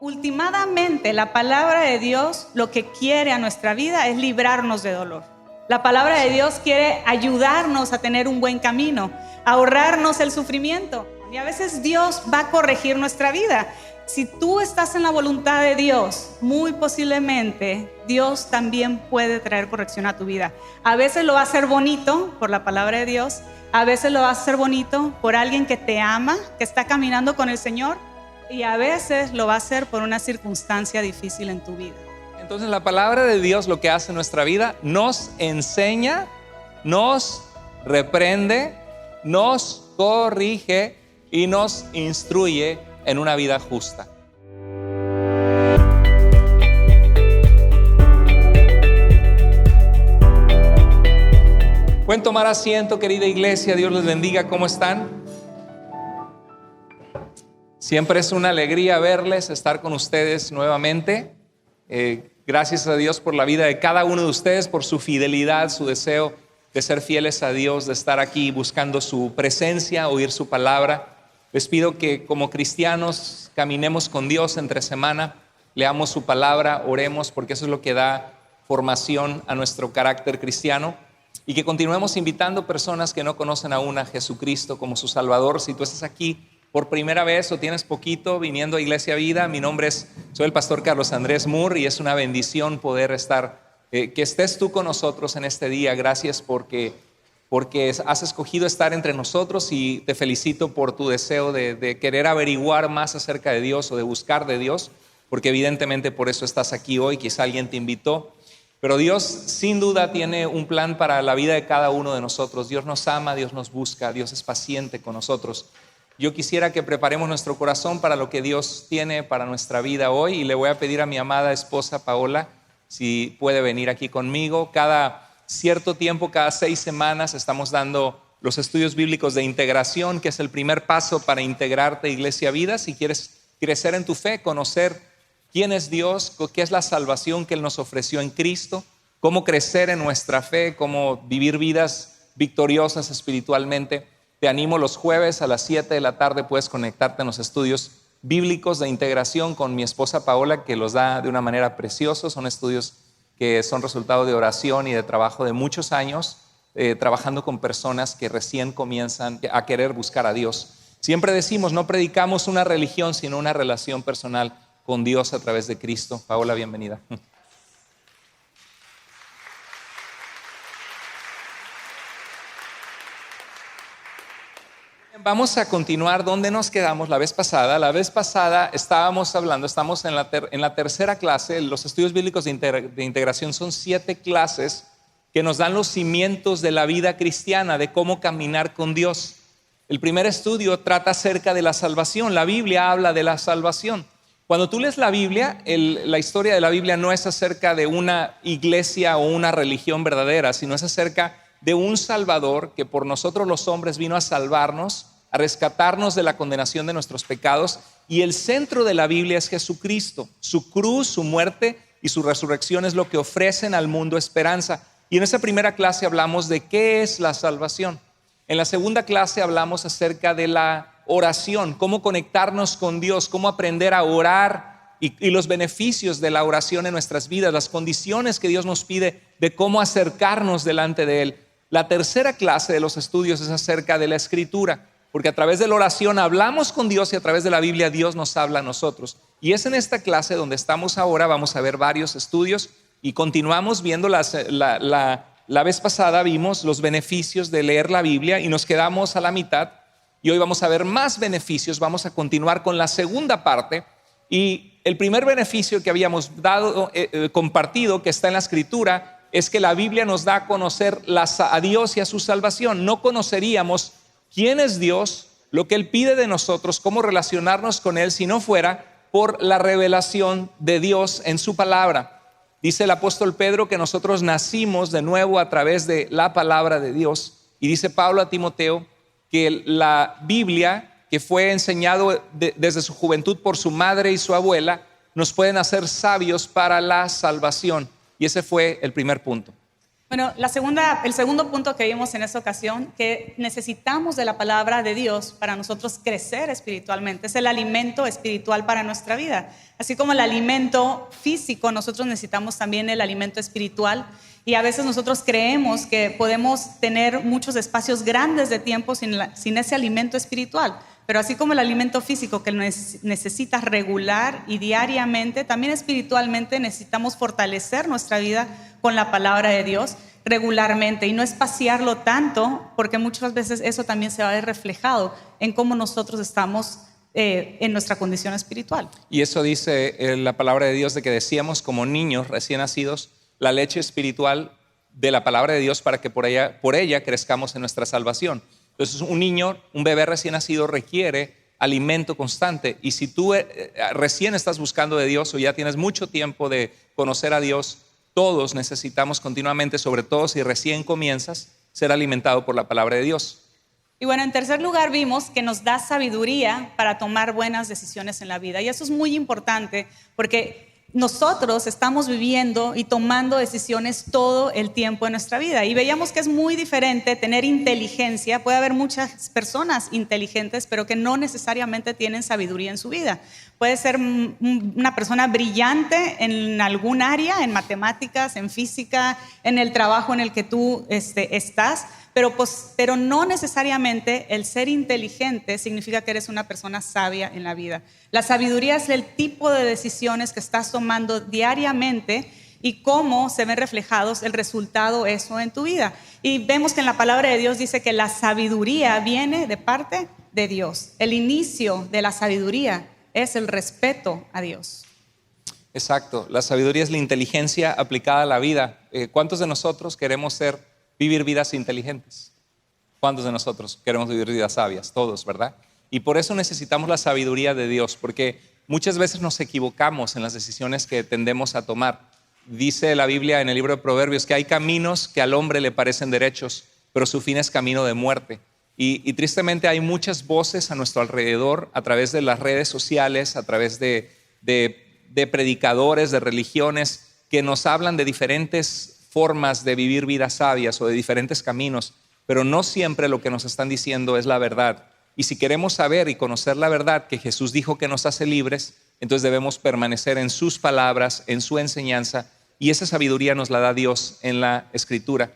Ultimadamente, la palabra de Dios lo que quiere a nuestra vida es librarnos de dolor. La palabra de Dios quiere ayudarnos a tener un buen camino, ahorrarnos el sufrimiento. Y a veces Dios va a corregir nuestra vida. Si tú estás en la voluntad de Dios, muy posiblemente Dios también puede traer corrección a tu vida. A veces lo va a hacer bonito por la palabra de Dios, a veces lo va a hacer bonito por alguien que te ama, que está caminando con el Señor, y a veces lo va a hacer por una circunstancia difícil en tu vida. Entonces la palabra de Dios lo que hace en nuestra vida, nos enseña, nos reprende, nos corrige y nos instruye en una vida justa. Pueden tomar asiento, querida iglesia, Dios les bendiga, ¿cómo están? Siempre es una alegría verles, estar con ustedes nuevamente. Gracias a Dios por la vida de cada uno de ustedes, por su fidelidad, su deseo de ser fieles a Dios, de estar aquí buscando su presencia, oír su palabra. Les pido que como cristianos caminemos con Dios entre semana, leamos su palabra, oremos, porque eso es lo que da formación a nuestro carácter cristiano, y que continuemos invitando personas que no conocen aún a Jesucristo como su Salvador. Si tú estás aquí por primera vez o tienes poquito viniendo a Iglesia Vida, soy el pastor Carlos Andrés Moore, y es una bendición poder estar, que estés tú con nosotros en este día. Gracias porque has escogido estar entre nosotros, y te felicito por tu deseo de querer averiguar más acerca de Dios o de buscar de Dios, porque evidentemente por eso estás aquí hoy. Quizá alguien te invitó, pero Dios sin duda tiene un plan para la vida de cada uno de nosotros. Dios nos ama, Dios nos busca, Dios es paciente con nosotros. Yo quisiera que preparemos nuestro corazón para lo que Dios tiene para nuestra vida hoy, y le voy a pedir a mi amada esposa Paola si puede venir aquí conmigo. Cada cierto tiempo, cada 6 semanas, estamos dando los estudios bíblicos de integración, que es el primer paso para integrarte a Iglesia Vida. Si quieres crecer en tu fe, conocer quién es Dios, qué es la salvación que Él nos ofreció en Cristo, cómo crecer en nuestra fe, cómo vivir vidas victoriosas espiritualmente, te animo los jueves a las 7 de la tarde. Puedes conectarte en los estudios bíblicos de integración con mi esposa Paola, que los da de una manera preciosa. Son estudios que son resultado de oración y de trabajo de muchos años, trabajando con personas que recién comienzan a querer buscar a Dios. Siempre decimos, no predicamos una religión, sino una relación personal con Dios a través de Cristo. Paola, bienvenida. Vamos a continuar donde nos quedamos la vez pasada. La vez pasada estamos en la tercera clase. Los estudios bíblicos de integración son 7 clases que nos dan los cimientos de la vida cristiana, de cómo caminar con Dios. El primer estudio trata acerca de la salvación. La Biblia habla de la salvación. Cuando tú lees la Biblia, la historia de la Biblia no es acerca de una iglesia o una religión verdadera, sino es acerca de un Salvador que por nosotros los hombres vino a salvarnos, a rescatarnos de la condenación de nuestros pecados. Y el centro de la Biblia es Jesucristo. Su cruz, su muerte y su resurrección es lo que ofrecen al mundo esperanza. Y en esa primera clase hablamos de qué es la salvación. En la segunda clase hablamos acerca de la oración, cómo conectarnos con Dios, cómo aprender a orar y los beneficios de la oración en nuestras vidas, las condiciones que Dios nos pide de cómo acercarnos delante de Él. La tercera clase de los estudios es acerca de la Escritura, porque a través de la oración hablamos con Dios, y a través de la Biblia Dios nos habla a nosotros. Y es en esta clase donde estamos ahora. Vamos a ver varios estudios y continuamos viendo la vez pasada vimos los beneficios de leer la Biblia y nos quedamos a la mitad. Y hoy vamos a ver más beneficios. Vamos a continuar con la segunda parte. Y el primer beneficio que habíamos compartido, que está en la Escritura, es que la Biblia nos da a conocer a Dios y a su salvación. No conoceríamos quién es Dios, lo que Él pide de nosotros, cómo relacionarnos con Él, si no fuera por la revelación de Dios en su palabra. Dice el apóstol Pedro que nosotros nacimos de nuevo a través de la palabra de Dios. Y dice Pablo a Timoteo que la Biblia, que fue enseñado desde su juventud por su madre y su abuela, nos pueden hacer sabios para la salvación. Y ese fue el primer punto. Bueno, el segundo punto que vimos en esta ocasión, que necesitamos de la palabra de Dios para nosotros crecer espiritualmente, es el alimento espiritual para nuestra vida. Así como el alimento físico, nosotros necesitamos también el alimento espiritual. Y a veces nosotros creemos que podemos tener muchos espacios grandes de tiempo sin ese alimento espiritual. Pero así como el alimento físico que necesitas regular y diariamente, también espiritualmente necesitamos fortalecer nuestra vida con la palabra de Dios regularmente y no espaciarlo tanto, porque muchas veces eso también se va a ver reflejado en cómo nosotros estamos en nuestra condición espiritual. Y eso dice la palabra de Dios, de que decíamos como niños recién nacidos la leche espiritual de la palabra de Dios para que por ella crezcamos en nuestra salvación. Entonces un niño, un bebé recién nacido requiere alimento constante, y si tú recién estás buscando de Dios o ya tienes mucho tiempo de conocer a Dios, todos necesitamos continuamente, sobre todo si recién comienzas, ser alimentado por la palabra de Dios. Y bueno, en tercer lugar vimos que nos da sabiduría para tomar buenas decisiones en la vida, y eso es muy importante porque nosotros estamos viviendo y tomando decisiones todo el tiempo en nuestra vida, y veíamos que es muy diferente tener inteligencia. Puede haber muchas personas inteligentes, pero que no necesariamente tienen sabiduría en su vida. Puede ser una persona brillante en algún área, en matemáticas, en física, en el trabajo en el que tú estás, pero no necesariamente el ser inteligente significa que eres una persona sabia en la vida. La sabiduría es el tipo de decisiones que estás tomando diariamente y cómo se ven reflejados el resultado eso en tu vida. Y vemos que en la palabra de Dios dice que la sabiduría viene de parte de Dios. El inicio de la sabiduría es el respeto a Dios. Exacto, la sabiduría es la inteligencia aplicada a la vida. ¿Cuántos de nosotros queremos vivir vidas inteligentes? ¿Cuántos de nosotros queremos vivir vidas sabias? Todos, ¿verdad? Y por eso necesitamos la sabiduría de Dios, porque muchas veces nos equivocamos en las decisiones que tendemos a tomar. Dice la Biblia en el libro de Proverbios que hay caminos que al hombre le parecen derechos, pero su fin es camino de muerte. Y tristemente hay muchas voces a nuestro alrededor, a través de las redes sociales, a través de predicadores, de religiones, que nos hablan de diferentes formas de vivir vidas sabias o de diferentes caminos, pero no siempre lo que nos están diciendo es la verdad. Y si queremos saber y conocer la verdad que Jesús dijo que nos hace libres, entonces debemos permanecer en sus palabras, en su enseñanza, y esa sabiduría nos la da Dios en la Escritura.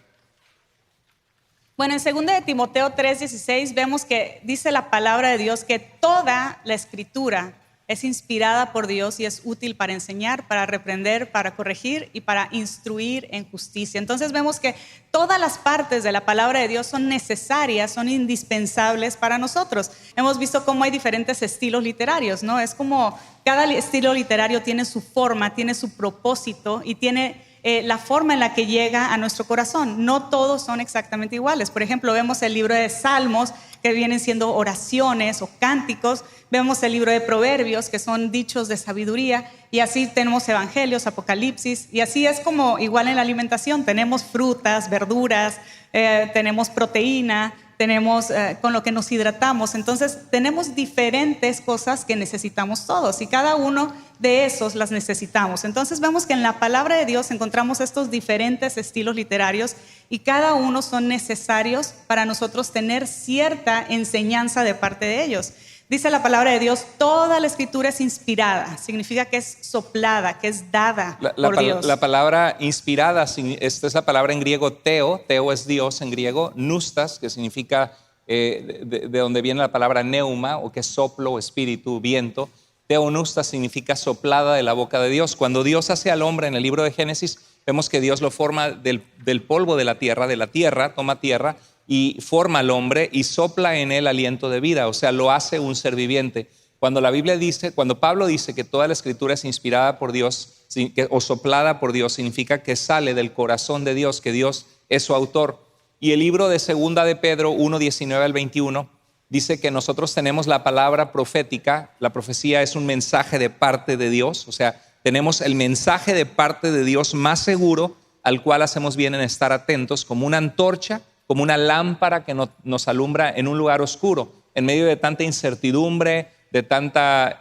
Bueno, en 2 de Timoteo 3:16 vemos que dice la palabra de Dios que toda la Escritura es inspirada por Dios y es útil para enseñar, para reprender, para corregir y para instruir en justicia. Entonces vemos que todas las partes de la palabra de Dios son necesarias, son indispensables para nosotros. Hemos visto cómo hay diferentes estilos literarios, ¿no? Es como cada estilo literario tiene su forma, tiene su propósito y tiene la forma en la que llega a nuestro corazón. No todos son exactamente iguales. Por ejemplo, vemos el libro de Salmos, que vienen siendo oraciones o cánticos. Vemos el libro de Proverbios, que son dichos de sabiduría. Y así tenemos Evangelios, Apocalipsis. Y así es como igual en la alimentación. Tenemos frutas, verduras, tenemos proteína, tenemos con lo que nos hidratamos. Entonces tenemos diferentes cosas que necesitamos todos y cada uno de esos las necesitamos. Entonces vemos que en la palabra de Dios encontramos estos diferentes estilos literarios y cada uno son necesarios para nosotros tener cierta enseñanza de parte de ellos. Dice la palabra de Dios, toda la Escritura es inspirada, significa que es soplada, que es dada por Dios. La palabra inspirada, esta es la palabra en griego teo es Dios en griego, nustas, que significa de donde viene la palabra neuma, o que es soplo, espíritu, viento. Teonustas significa soplada de la boca de Dios. Cuando Dios hace al hombre en el libro de Génesis, vemos que Dios lo forma del polvo de la tierra, toma tierra y forma al hombre y sopla en él aliento de vida, o sea, lo hace un ser viviente. Cuando Pablo dice que toda la Escritura es inspirada por Dios o soplada por Dios, significa que sale del corazón de Dios, que Dios es su autor. Y el libro de 2 de Pedro 1:19 al 21 dice que nosotros tenemos la palabra profética. La profecía es un mensaje de parte de Dios, o sea, tenemos el mensaje de parte de Dios más seguro, al cual hacemos bien en estar atentos, como una antorcha, como una lámpara que nos alumbra en un lugar oscuro, en medio de tanta incertidumbre, de tanta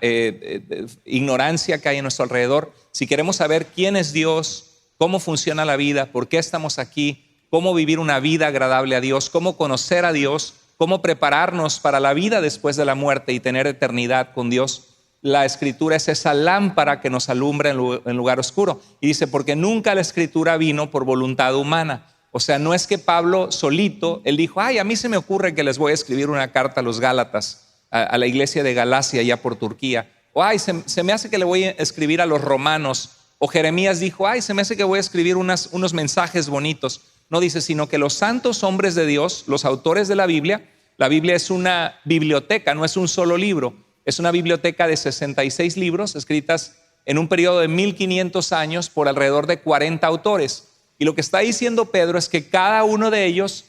ignorancia que hay en nuestro alrededor. Si queremos saber quién es Dios, cómo funciona la vida, por qué estamos aquí, cómo vivir una vida agradable a Dios, cómo conocer a Dios, cómo prepararnos para la vida después de la muerte y tener eternidad con Dios. La Escritura es esa lámpara que nos alumbra en lugar oscuro. Y dice, porque nunca la Escritura vino por voluntad humana. O sea, no es que Pablo solito, él dijo, ay, a mí se me ocurre que les voy a escribir una carta a los Gálatas, a la iglesia de Galacia, allá por Turquía. O ay, se me hace que le voy a escribir a los romanos. O Jeremías dijo, ay, se me hace que voy a escribir unos mensajes bonitos. No dice, sino que los santos hombres de Dios, los autores de la Biblia es una biblioteca, no es un solo libro. Es una biblioteca de 66 libros escritas en un periodo de 1500 años por alrededor de 40 autores. Y lo que está diciendo Pedro es que cada uno de ellos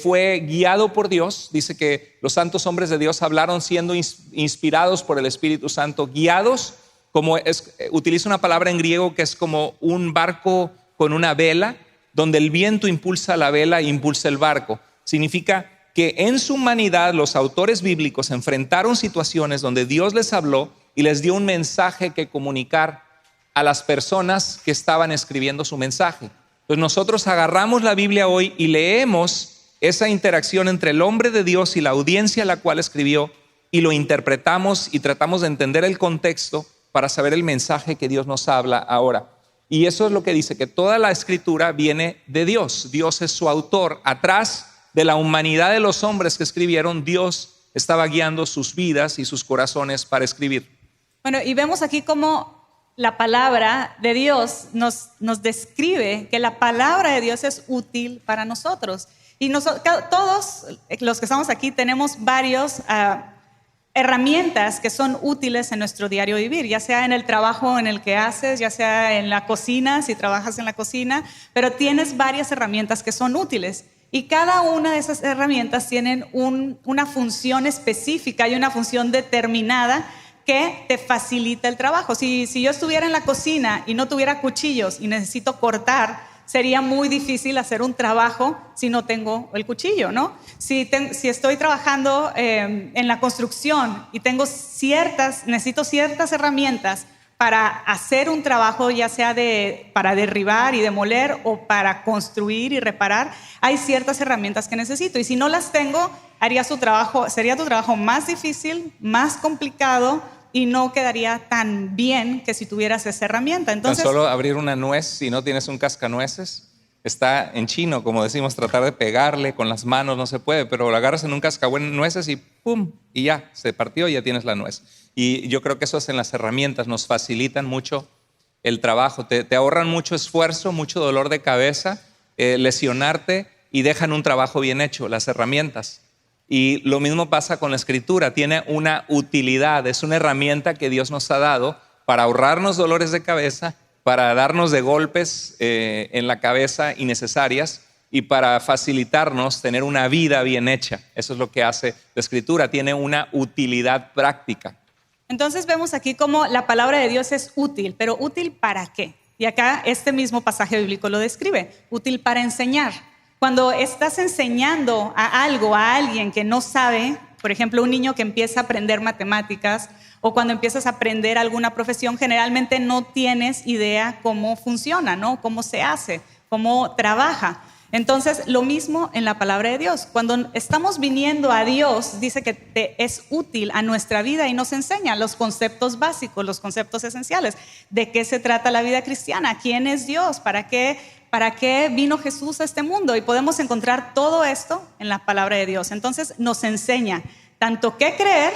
fue guiado por Dios. Dice que los santos hombres de Dios hablaron siendo inspirados por el Espíritu Santo, guiados, utiliza una palabra en griego que es como un barco con una vela, donde el viento impulsa la vela e impulsa el barco. Significa que en su humanidad los autores bíblicos enfrentaron situaciones donde Dios les habló y les dio un mensaje que comunicar a las personas que estaban escribiendo su mensaje. Entonces nosotros agarramos la Biblia hoy y leemos esa interacción entre el hombre de Dios y la audiencia a la cual escribió y lo interpretamos y tratamos de entender el contexto para saber el mensaje que Dios nos habla ahora. Y eso es lo que dice, que toda la Escritura viene de Dios. Dios es su autor. Atrás de la humanidad de los hombres que escribieron, Dios estaba guiando sus vidas y sus corazones para escribir. Bueno, y vemos aquí cómo la palabra de Dios nos describe que la palabra de Dios es útil para nosotros. Y todos los que estamos aquí tenemos varios herramientas que son útiles en nuestro diario vivir, ya sea en el trabajo en el que haces, ya sea en la cocina, si trabajas en la cocina, pero tienes varias herramientas que son útiles. Y cada una de esas herramientas tienen una función específica y una función determinada que te facilita el trabajo. Si yo estuviera en la cocina y no tuviera cuchillos y necesito cortar, sería muy difícil hacer un trabajo si no tengo el cuchillo, ¿no? Si estoy trabajando en la construcción y necesito ciertas herramientas para hacer un trabajo, ya sea para derribar y demoler o para construir y reparar, hay ciertas herramientas que necesito. Y si no las tengo, sería tu trabajo más difícil, más complicado y no quedaría tan bien que si tuvieras esa herramienta. Entonces, tan solo abrir una nuez, si no tienes un cascanueces, está en chino, como decimos, tratar de pegarle con las manos no se puede, pero lo agarras en un cascahuén de nueces y ¡pum! Y ya, se partió y ya tienes la nuez. Y yo creo que eso es en las herramientas, nos facilitan mucho el trabajo, te ahorran mucho esfuerzo, mucho dolor de cabeza, lesionarte y dejan un trabajo bien hecho, las herramientas. Y lo mismo pasa con la Escritura, tiene una utilidad, es una herramienta que Dios nos ha dado para ahorrarnos dolores de cabeza, para darnos de golpes en la cabeza innecesarias y para facilitarnos tener una vida bien hecha. Eso es lo que hace la Escritura, tiene una utilidad práctica. Entonces vemos aquí cómo la palabra de Dios es útil, pero ¿útil para qué? Y acá este mismo pasaje bíblico lo describe, útil para enseñar. Cuando estás enseñando a alguien que no sabe, por ejemplo, un niño que empieza a aprender matemáticas o cuando empiezas a aprender alguna profesión, generalmente no tienes idea cómo funciona, ¿no? Cómo se hace, cómo trabaja. Entonces, lo mismo en la palabra de Dios. Cuando estamos viniendo a Dios, dice que es útil a nuestra vida y nos enseña los conceptos básicos, los conceptos esenciales. ¿De qué se trata la vida cristiana? ¿Quién es Dios? ¿Para qué vino Jesús a este mundo? Y podemos encontrar todo esto en la palabra de Dios. Entonces, nos enseña tanto qué creer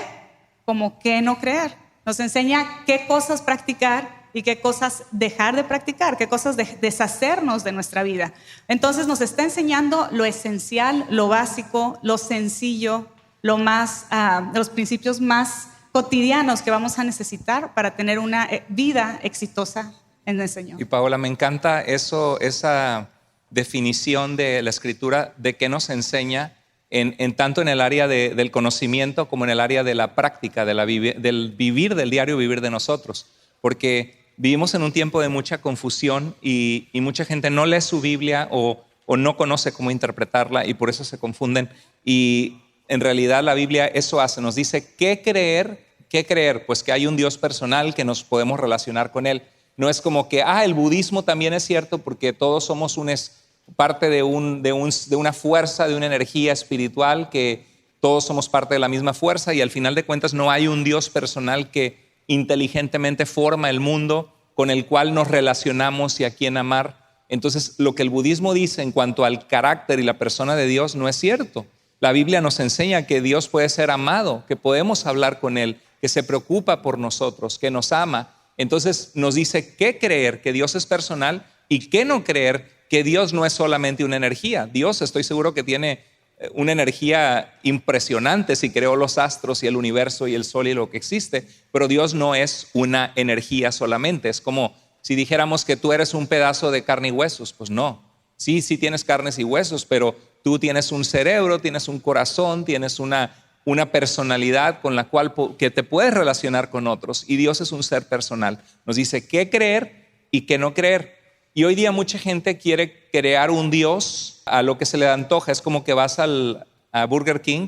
como qué no creer. Nos enseña qué cosas practicar y qué cosas dejar de practicar, qué cosas deshacernos de nuestra vida. Entonces nos está enseñando lo esencial, lo básico, lo sencillo, los principios más cotidianos que vamos a necesitar para tener una vida exitosa en el Señor. Y Paola, me encanta esa definición de la Escritura de qué nos enseña tanto en el área del conocimiento como en el área de la práctica, del vivir, del diario vivir de nosotros. Porque vivimos en un tiempo de mucha confusión y mucha gente no lee su Biblia o no conoce cómo interpretarla y por eso se confunden. Y en realidad la Biblia eso hace, nos dice qué creer, pues que hay un Dios personal, que nos podemos relacionar con Él. No es como que, el budismo también es cierto porque todos somos parte de una fuerza, de una energía espiritual, que todos somos parte de la misma fuerza y al final de cuentas no hay un Dios personal que inteligentemente forma el mundo con el cual nos relacionamos y a quien amar. Entonces, lo que el budismo dice en cuanto al carácter y la persona de Dios no es cierto. La Biblia nos enseña que Dios puede ser amado, que podemos hablar con Él, que se preocupa por nosotros, que nos ama. Entonces, nos dice qué creer, que Dios es personal, y qué no creer, que Dios no es solamente una energía. Dios, estoy seguro que tiene una energía impresionante si creó los astros y el universo y el sol y lo que existe, pero Dios no es una energía solamente. Es como si dijéramos que tú eres un pedazo de carne y huesos. Pues no, sí tienes carnes y huesos, pero tú tienes un cerebro, tienes un corazón, tienes una personalidad con la cual que te puedes relacionar con otros, y Dios es un ser personal. Nos dice qué creer y qué no creer. Y hoy día mucha gente quiere crear un Dios a lo que se le antoja. Es como que vas a Burger King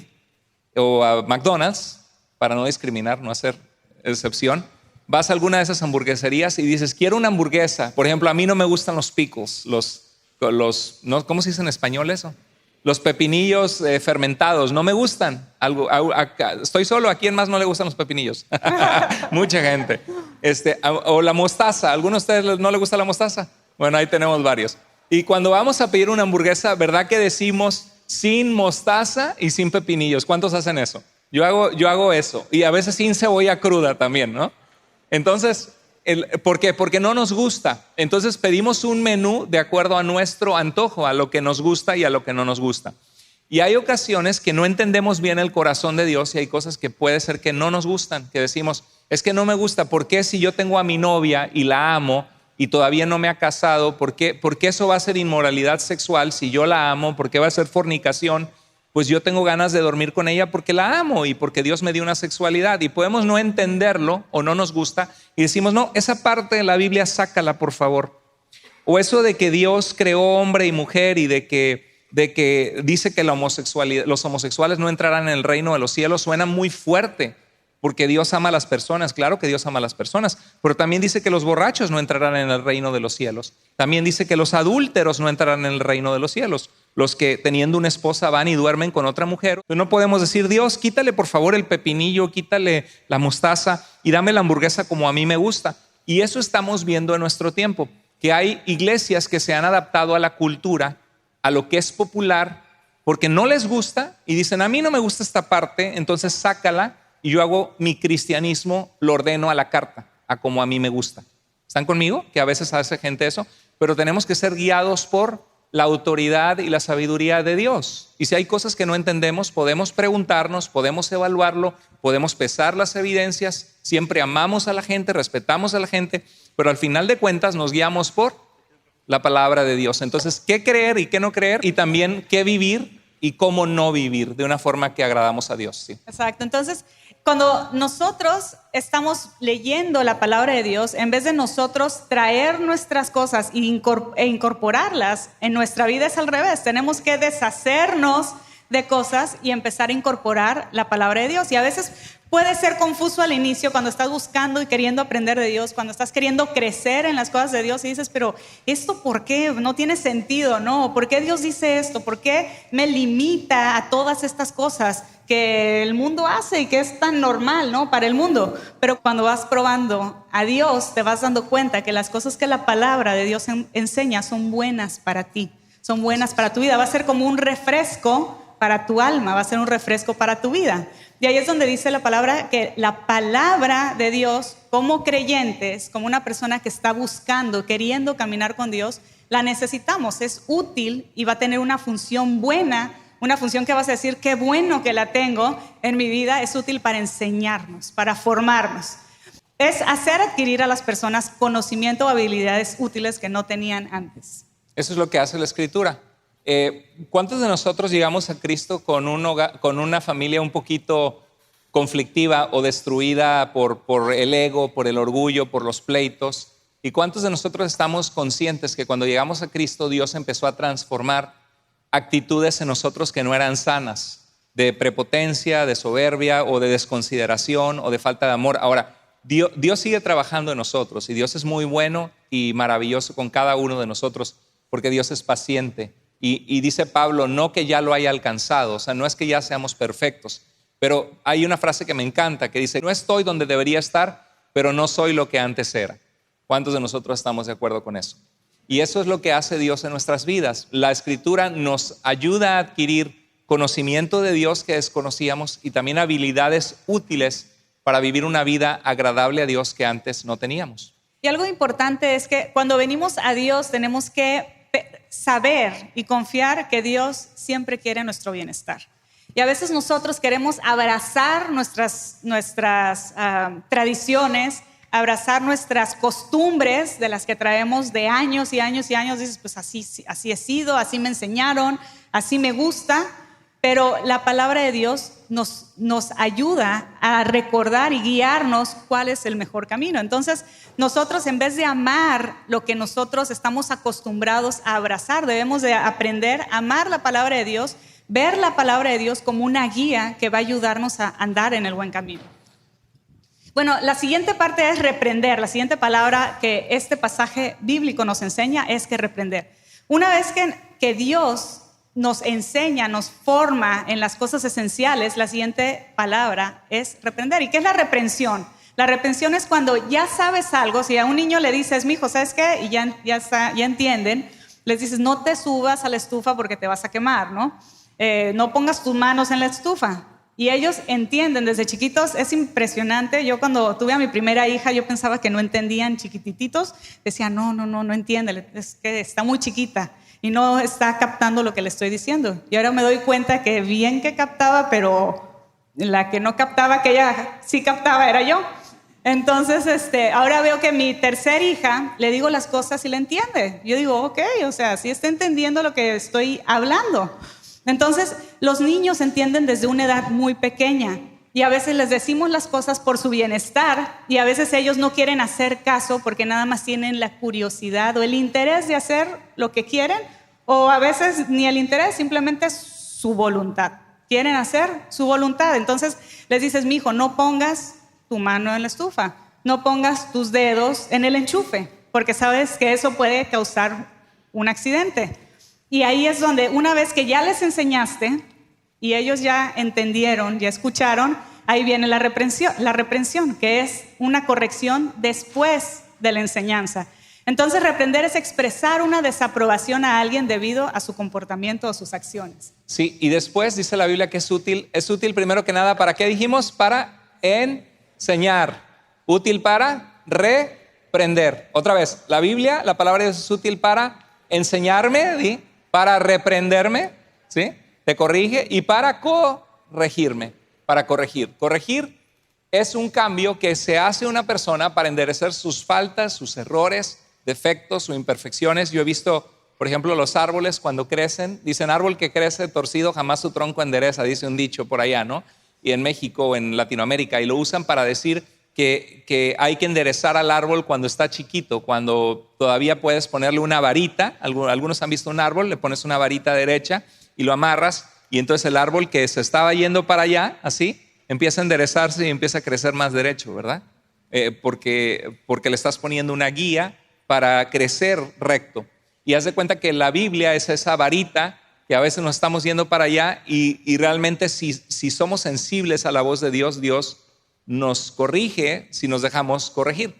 o a McDonald's, para no discriminar, no hacer excepción. Vas a alguna de esas hamburgueserías y dices, quiero una hamburguesa. Por ejemplo, a mí no me gustan los pickles, no, ¿cómo se dice en español eso? Los pepinillos fermentados, no me gustan. Estoy solo, ¿a quién más no le gustan los pepinillos? Mucha gente. O la mostaza, ¿a alguno de ustedes no le gusta la mostaza? Bueno, ahí tenemos varios. Y cuando vamos a pedir una hamburguesa, ¿verdad que decimos sin mostaza y sin pepinillos? ¿Cuántos hacen eso? Yo hago eso, y a veces sin cebolla cruda también, ¿no? Entonces, ¿por qué? Porque no nos gusta. Entonces pedimos un menú de acuerdo a nuestro antojo, a lo que nos gusta y a lo que no nos gusta. Y hay ocasiones que no entendemos bien el corazón de Dios, y hay cosas que puede ser que no nos gustan, que decimos, es que no me gusta. ¿Por qué si yo tengo a mi novia y la amo y todavía no me ha casado? ¿Por qué eso va a ser inmoralidad sexual si yo la amo? ¿Por qué va a ser fornicación? Pues yo tengo ganas de dormir con ella porque la amo y porque Dios me dio una sexualidad. Y podemos no entenderlo o no nos gusta y decimos, no, esa parte de la Biblia sácala, por favor. O eso de que Dios creó hombre y mujer y de que dice que los homosexuales no entrarán en el reino de los cielos, suena muy fuerte, porque Dios ama a las personas. Claro que Dios ama a las personas, pero también dice que los borrachos no entrarán en el reino de los cielos. También dice que los adúlteros no entrarán en el reino de los cielos. Los que teniendo una esposa van y duermen con otra mujer. No podemos decir, Dios, quítale por favor el pepinillo, quítale la mostaza y dame la hamburguesa como a mí me gusta. Y eso estamos viendo en nuestro tiempo, que hay iglesias que se han adaptado a la cultura, a lo que es popular, porque no les gusta y dicen, a mí no me gusta esta parte, entonces sácala y yo hago mi cristianismo, lo ordeno a la carta, a como a mí me gusta. ¿Están conmigo? Que a veces hace gente eso, pero tenemos que ser guiados por la autoridad y la sabiduría de Dios. Y si hay cosas que no entendemos, podemos preguntarnos, podemos evaluarlo, podemos pesar las evidencias. Siempre amamos a la gente, respetamos a la gente, pero al final de cuentas nos guiamos por la palabra de Dios. Entonces, ¿qué creer y qué no creer? Y también qué vivir y cómo no vivir de una forma que agradamos a Dios. ¿Sí? Exacto. Entonces, cuando nosotros estamos leyendo la palabra de Dios, en vez de nosotros traer nuestras cosas e incorporarlas en nuestra vida, es al revés. Tenemos que deshacernos de cosas y empezar a incorporar la palabra de Dios. Y a veces puede ser confuso al inicio cuando estás buscando y queriendo aprender de Dios, cuando estás queriendo crecer en las cosas de Dios y dices, pero ¿esto por qué? No tiene sentido, ¿no? ¿Por qué Dios dice esto? ¿Por qué me limita a todas estas cosas que el mundo hace y que es tan normal, ¿no? Para el mundo. Pero cuando vas probando a Dios, te vas dando cuenta que las cosas que la palabra de Dios enseña son buenas para ti, son buenas para tu vida. Va a ser como un refresco para tu alma, va a ser un refresco para tu vida. Y ahí es donde dice la palabra que la palabra de Dios, como creyentes, como una persona que está buscando, queriendo caminar con Dios, la necesitamos, es útil y va a tener una función buena, una función que vas a decir, qué bueno que la tengo en mi vida, es útil para enseñarnos, para formarnos. Es hacer adquirir a las personas conocimiento o habilidades útiles que no tenían antes. Eso es lo que hace la Escritura. ¿Cuántos de nosotros llegamos a Cristo con una familia un poquito conflictiva o destruida por el ego, por el orgullo, por los pleitos? ¿Y cuántos de nosotros estamos conscientes que cuando llegamos a Cristo Dios empezó a transformar actitudes en nosotros que no eran sanas, de prepotencia, de soberbia o de desconsideración o de falta de amor? Ahora, Dios sigue trabajando en nosotros y Dios es muy bueno y maravilloso con cada uno de nosotros porque Dios es paciente. Y dice Pablo, no que ya lo haya alcanzado, o sea, no es que ya seamos perfectos, pero hay una frase que me encanta que dice, no estoy donde debería estar, pero no soy lo que antes era. ¿Cuántos de nosotros estamos de acuerdo con eso? Y eso es lo que hace Dios en nuestras vidas. La Escritura nos ayuda a adquirir conocimiento de Dios que desconocíamos y también habilidades útiles para vivir una vida agradable a Dios que antes no teníamos. Y algo importante es que cuando venimos a Dios tenemos que saber y confiar que Dios siempre quiere nuestro bienestar. Y a veces nosotros queremos abrazar nuestras tradiciones, abrazar nuestras costumbres de las que traemos de años y años y años. Dices, pues así he sido, así me enseñaron, así me gusta. Pero la palabra de Dios nos ayuda a recordar y guiarnos cuál es el mejor camino. Entonces, nosotros en vez de amar lo que nosotros estamos acostumbrados a abrazar, debemos de aprender a amar la palabra de Dios, ver la palabra de Dios como una guía que va a ayudarnos a andar en el buen camino. Bueno, la siguiente parte es reprender. La siguiente palabra que este pasaje bíblico nos enseña es que reprender. Una vez que Dios nos enseña, nos forma en las cosas esenciales, la siguiente palabra es reprender. ¿Y qué es la reprensión? La reprensión es cuando ya sabes algo. Si a un niño le dices, mijo, ¿sabes qué? Y ya entienden, les dices, no te subas a la estufa porque te vas a quemar, ¿no? No pongas tus manos en la estufa. Y ellos entienden desde chiquitos, es impresionante. Yo cuando tuve a mi primera hija, yo pensaba que no entendían chiquititos. Decía, no entiende, es que está muy chiquita y no está captando lo que le estoy diciendo. Y ahora me doy cuenta que bien que captaba, pero la que no captaba, que ella sí captaba, era yo. Entonces, ahora veo que mi tercera hija, le digo las cosas y la entiende. Yo digo, ok, o sea, sí está entendiendo lo que estoy hablando. Entonces, los niños entienden desde una edad muy pequeña y a veces les decimos las cosas por su bienestar y a veces ellos no quieren hacer caso porque nada más tienen la curiosidad o el interés de hacer lo que quieren, o a veces ni el interés, simplemente es su voluntad. Quieren hacer su voluntad. Entonces les dices, mijo, no pongas tu mano en la estufa, no pongas tus dedos en el enchufe, porque sabes que eso puede causar un accidente. Y ahí es donde una vez que ya les enseñaste y ellos ya entendieron, ya escucharon, ahí viene la reprensión, que es una corrección después de la enseñanza. Entonces, reprender es expresar una desaprobación a alguien debido a su comportamiento o sus acciones. Sí, y después dice la Biblia que es útil primero que nada, ¿para qué dijimos? Para enseñar, útil para reprender. Otra vez, la Biblia, la palabra de Dios es útil para enseñarme, ¿sí? Para reprenderme, ¿sí? Te corrige, y para corregirme, para corregir. Corregir es un cambio que se hace una persona para enderecer sus faltas, sus errores, defectos o imperfecciones. Yo he visto, por ejemplo, los árboles cuando crecen, dicen árbol que crece torcido jamás su tronco endereza, dice un dicho por allá, ¿no? Y en México o en Latinoamérica, y lo usan para decir que hay que enderezar al árbol cuando está chiquito, cuando todavía puedes ponerle una varita. Algunos han visto un árbol, le pones una varita derecha y lo amarras, y entonces el árbol que se estaba yendo para allá, así, empieza a enderezarse y empieza a crecer más derecho, ¿verdad? Porque le estás poniendo una guía para crecer recto. Y haz de cuenta que la Biblia es esa varita que a veces nos estamos yendo para allá, y realmente si somos sensibles a la voz de Dios, Dios nos corrige si nos dejamos corregir.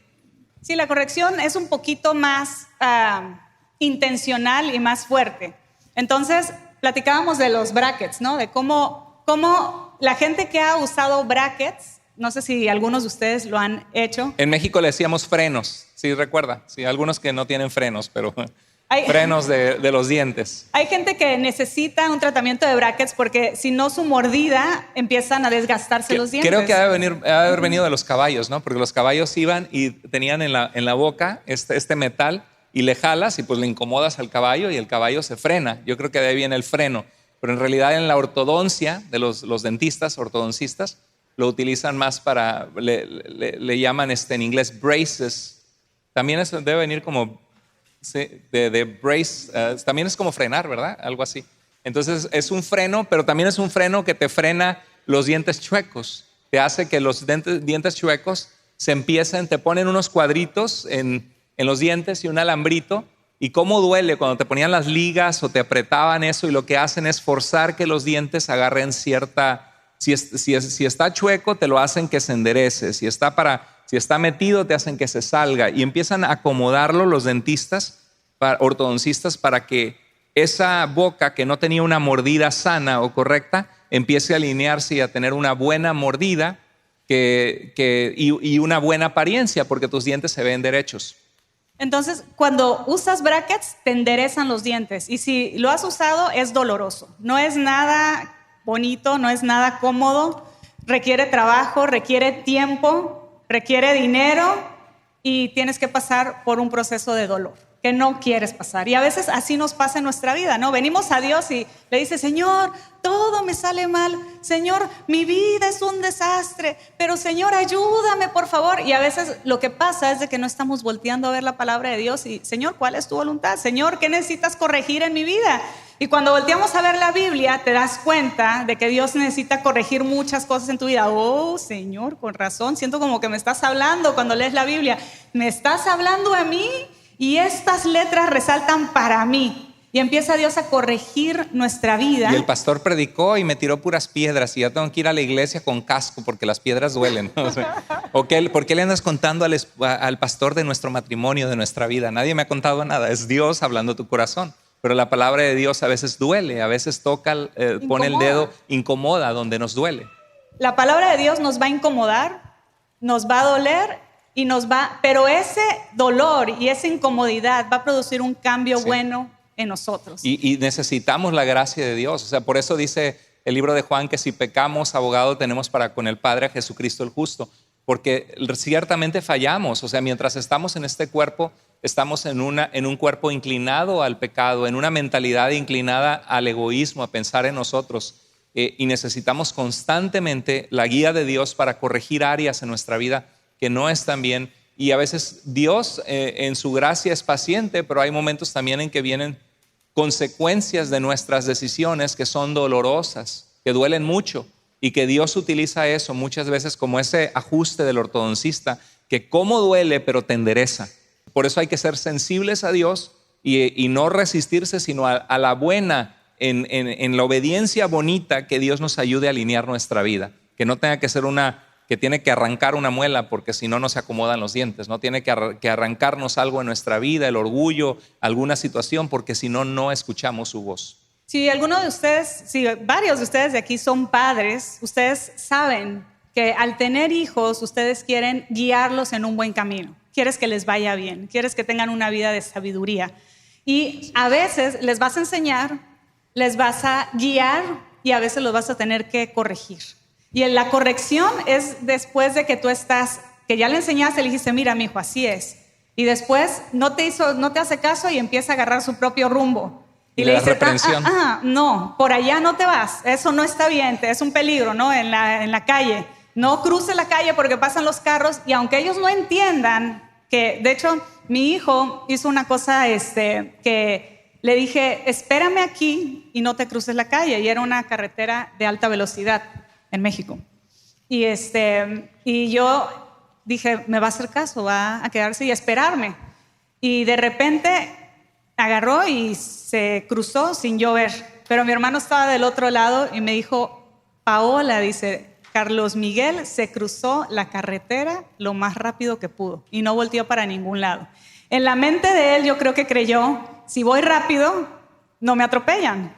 Sí, la corrección es un poquito más intencional y más fuerte. Entonces, platicábamos de los brackets, ¿no? De cómo la gente que ha usado brackets, no sé si algunos de ustedes lo han hecho. En México le decíamos frenos, ¿sí recuerda? Sí, algunos que no tienen frenos, pero frenos de los dientes. Hay gente que necesita un tratamiento de brackets porque si no, su mordida empiezan a desgastarse los dientes. Creo que debe haber venido de los caballos, ¿no? Porque los caballos iban y tenían en la boca este metal, y le jalas y pues le incomodas al caballo y el caballo se frena. Yo creo que de ahí viene el freno. Pero en realidad en la ortodoncia de los dentistas, ortodoncistas, lo utilizan más para, le llaman en inglés braces. También eso debe venir como de brace, también es como frenar, ¿verdad? Algo así. Entonces es un freno, pero también es un freno que te frena los dientes chuecos. Te hace que los dientes chuecos te ponen unos cuadritos en los dientes y un alambrito, y cómo duele cuando te ponían las ligas o te apretaban eso, y lo que hacen es forzar que los dientes agarren cierta, si está chueco te lo hacen que se enderece, si está metido te hacen que se salga, y empiezan a acomodarlo los dentistas, ortodoncistas, para que esa boca que no tenía una mordida sana o correcta empiece a alinearse y a tener una buena mordida y una buena apariencia, porque tus dientes se ven derechos. Entonces, cuando usas brackets, te enderezan los dientes. Y si lo has usado, es doloroso. No es nada bonito, no es nada cómodo. Requiere trabajo, requiere tiempo, requiere dinero y tienes que pasar por un proceso de dolor que no quieres pasar. Y a veces así nos pasa en nuestra vida, ¿no? Venimos a Dios y le dices, Señor, todo me sale mal. Señor, mi vida es un desastre. Pero Señor, ayúdame, por favor. Y a veces lo que pasa es de que no estamos volteando a ver la palabra de Dios y, Señor, ¿cuál es tu voluntad? Señor, ¿qué necesitas corregir en mi vida? Y cuando volteamos a ver la Biblia, te das cuenta de que Dios necesita corregir muchas cosas en tu vida. Oh, Señor, con razón, siento como que me estás hablando cuando lees la Biblia. Me estás hablando a mí. Y estas letras resaltan para mí. Y empieza Dios a corregir nuestra vida. Y el pastor predicó y me tiró puras piedras y ya tengo que ir a la iglesia con casco porque las piedras duelen, ¿no? O sea, ¿por qué le andas contando al pastor de nuestro matrimonio, de nuestra vida? Nadie me ha contado nada, es Dios hablando a tu corazón. Pero la palabra de Dios a veces duele, a veces toca, pone el dedo, incomoda donde nos duele. La palabra de Dios nos va a incomodar, nos va a doler, pero ese dolor y esa incomodidad va a producir un cambio bueno en nosotros. Y necesitamos la gracia de Dios. O sea, por eso dice el libro de Juan que si pecamos, abogado tenemos para con el Padre, a Jesucristo el justo. Porque ciertamente fallamos. O sea, mientras estamos en este cuerpo, estamos en un cuerpo inclinado al pecado, en una mentalidad inclinada al egoísmo, a pensar en nosotros. Y necesitamos constantemente la guía de Dios para corregir áreas en nuestra vida que no están bien, y a veces Dios en su gracia es paciente, pero hay momentos también en que vienen consecuencias de nuestras decisiones que son dolorosas, que duelen mucho, y que Dios utiliza eso muchas veces como ese ajuste del ortodoncista, que como duele pero te endereza. Por eso hay que ser sensibles a Dios y no resistirse, sino a la buena, en la obediencia bonita, que Dios nos ayude a alinear nuestra vida, que no tenga que ser que tiene que arrancar una muela porque si no, no se acomodan los dientes. No tiene que arrancarnos algo en nuestra vida, el orgullo, alguna situación, porque si no, no escuchamos su voz. Si varios de ustedes de aquí son padres, ustedes saben que al tener hijos, ustedes quieren guiarlos en un buen camino. Quieres que les vaya bien, quieres que tengan una vida de sabiduría. Y a veces les vas a enseñar, les vas a guiar y a veces los vas a tener que corregir. Y en la corrección es después de que que ya le enseñaste, le dijiste, mira, mijo, así es. Y después no te hace caso y empieza a agarrar su propio rumbo. Y le dices, no, por allá no te vas, eso no está bien, es un peligro, ¿no? En la calle. No cruces la calle porque pasan los carros, y aunque ellos no entiendan que, de hecho, mi hijo hizo una cosa que le dije, espérame aquí y no te cruces la calle. Y era una carretera de alta velocidad en México. Y yo dije, me va a hacer caso, va a quedarse y a esperarme. Y de repente agarró y se cruzó sin yo ver. Pero mi hermano estaba del otro lado y me dijo, Paola, dice, Carlos Miguel se cruzó la carretera lo más rápido que pudo y no volteó para ningún lado. En la mente de él yo creo que creyó, si voy rápido, no me atropellan.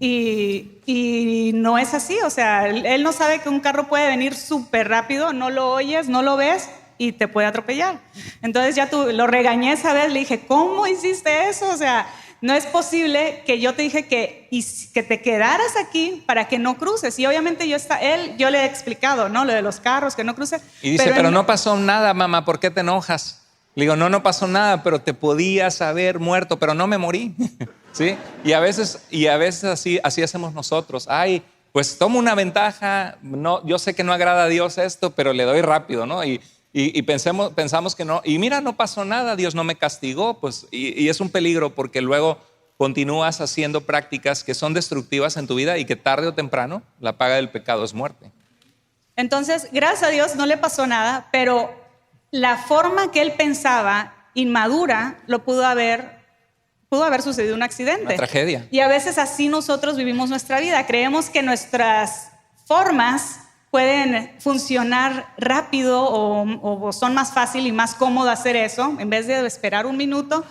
Y no es así, o sea, él no sabe que un carro puede venir súper rápido, no lo oyes, no lo ves y te puede atropellar. Entonces ya lo regañé esa vez, le dije, ¿cómo hiciste eso? O sea, no es posible que yo te dije que te quedaras aquí para que no cruces. Y obviamente yo le he explicado, ¿no? Lo de los carros, que no cruces. Y dice, pero no pasó nada, mamá, ¿por qué te enojas? Le digo, no pasó nada, pero te podías haber muerto, pero no me morí. ¿Sí? Y a veces así hacemos nosotros. Ay, pues tomo una ventaja, no, yo sé que no agrada a Dios esto, pero le doy rápido, ¿no? Y pensamos que no, y mira, no pasó nada, Dios no me castigó, pues, y es un peligro porque luego continúas haciendo prácticas que son destructivas en tu vida y que tarde o temprano la paga del pecado es muerte. Entonces, gracias a Dios no le pasó nada, pero la forma que él pensaba, inmadura, lo pudo haber sucedido un accidente. Una tragedia. Y a veces así nosotros vivimos nuestra vida. Creemos que nuestras formas pueden funcionar rápido o son más fácil y más cómodo hacer eso. En vez de esperar un minuto,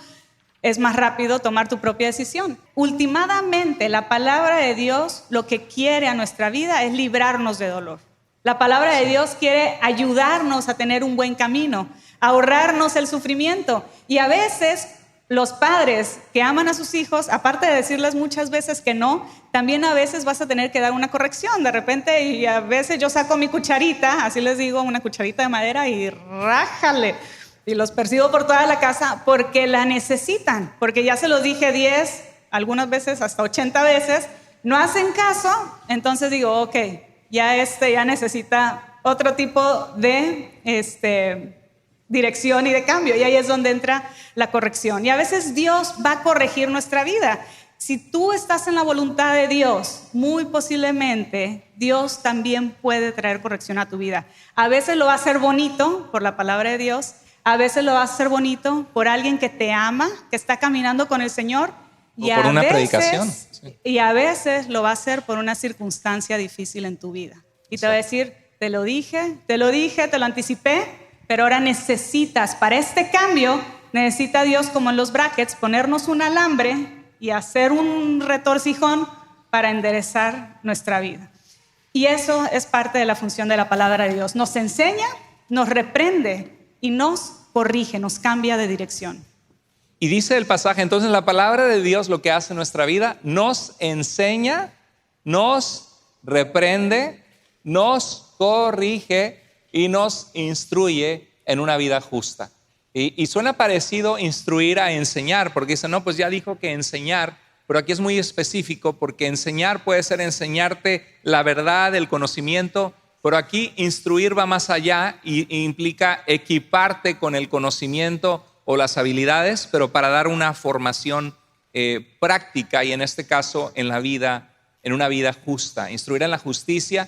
es más rápido tomar tu propia decisión. Últimamente, la palabra de Dios lo que quiere a nuestra vida es librarnos de dolor. La palabra de Dios quiere ayudarnos a tener un buen camino, ahorrarnos el sufrimiento. Y a veces los padres que aman a sus hijos, aparte de decirles muchas veces que no, también a veces vas a tener que dar una corrección de repente, y a veces yo saco mi cucharita, así les digo, una cucharita de madera, y rájale, y los persigo por toda la casa porque la necesitan, porque ya se los dije 10, algunas veces hasta 80 veces, no hacen caso. Entonces digo, ok, ya necesita otro tipo de dirección y de cambio, y ahí es donde entra la corrección. Y a veces Dios va a corregir nuestra vida. Si tú estás en la voluntad de Dios, muy posiblemente Dios también puede traer corrección a tu vida. A veces lo va a hacer bonito por la palabra de Dios, a veces lo va a hacer bonito por alguien que te ama, que está caminando con el Señor, o por una predicación. Sí. Y a veces lo va a hacer por una circunstancia difícil en tu vida. Y te va a decir, te lo dije, te lo anticipé, pero ahora necesitas, para este cambio, necesita Dios, como en los brackets, ponernos un alambre y hacer un retorcijón para enderezar nuestra vida. Y eso es parte de la función de la palabra de Dios. Nos enseña, nos reprende y nos corrige, nos cambia de dirección. Y dice el pasaje, entonces la palabra de Dios lo que hace en nuestra vida, nos enseña, nos reprende, nos corrige y nos instruye en una vida justa. Y suena parecido instruir a enseñar, porque dicen, no, pues ya dijo que enseñar, pero aquí es muy específico, porque enseñar puede ser enseñarte la verdad, el conocimiento, pero aquí instruir va más allá y implica equiparte con el conocimiento o las habilidades, pero para dar una formación práctica, y en este caso en la vida, en una vida justa. Instruir en la justicia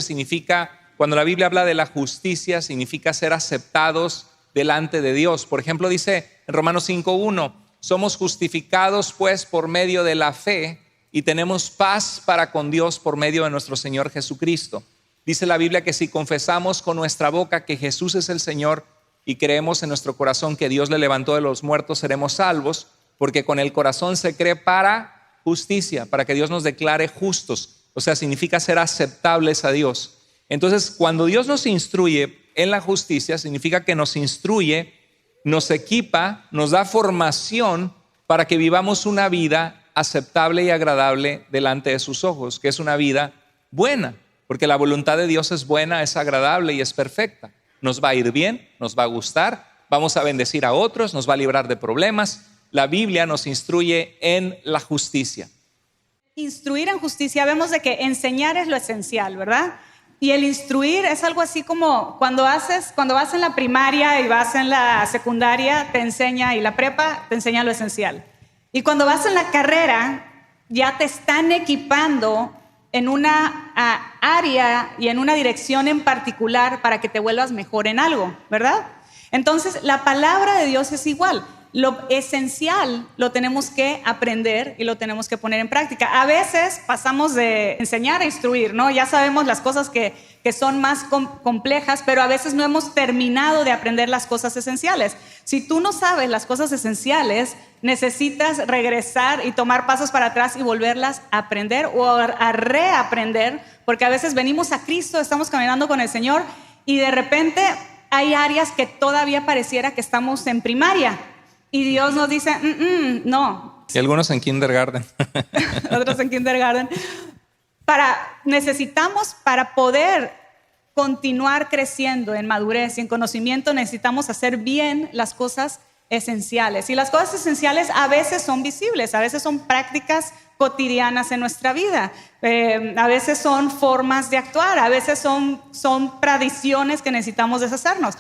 significa, cuando la Biblia habla de la justicia, significa ser aceptados delante de Dios. Por ejemplo, dice en Romanos 5:1, somos justificados pues por medio de la fe y tenemos paz para con Dios por medio de nuestro Señor Jesucristo. Dice la Biblia que si confesamos con nuestra boca que Jesús es el Señor y creemos en nuestro corazón que Dios le levantó de los muertos, seremos salvos, porque con el corazón se cree para justicia, para que Dios nos declare justos. O sea, significa ser aceptables a Dios. Entonces, cuando Dios nos instruye en la justicia, significa que nos instruye, nos equipa, nos da formación para que vivamos una vida aceptable y agradable delante de sus ojos, que es una vida buena, porque la voluntad de Dios es buena, es agradable y es perfecta. Nos va a ir bien, nos va a gustar, vamos a bendecir a otros, nos va a librar de problemas. La Biblia nos instruye en la justicia. Instruir en justicia, vemos de que enseñar es lo esencial, ¿verdad? Y el instruir es algo así como cuando vas en la primaria y vas en la secundaria, te enseña, y la prepa te enseña lo esencial. Y cuando vas en la carrera, ya te están equipando en una área y en una dirección en particular para que te vuelvas mejor en algo, ¿verdad? Entonces, la palabra de Dios es igual. Lo esencial lo tenemos que aprender y lo tenemos que poner en práctica. A veces pasamos de enseñar a instruir, ¿no? Ya sabemos las cosas que son más complejas, pero a veces no hemos terminado de aprender las cosas esenciales. Si tú no sabes las cosas esenciales, necesitas regresar y tomar pasos para atrás y volverlas a aprender o a reaprender, porque a veces venimos a Cristo, estamos caminando con el Señor y de repente hay áreas que todavía pareciera que estamos en primaria. Y Dios nos dice, no. Y algunos en kindergarten. Otros en kindergarten. Necesitamos, para poder continuar creciendo en madurez y en conocimiento, necesitamos hacer bien las cosas esenciales. Y las cosas esenciales a veces son visibles, a veces son prácticas cotidianas en nuestra vida. A veces son formas de actuar, a veces son tradiciones que necesitamos deshacernos.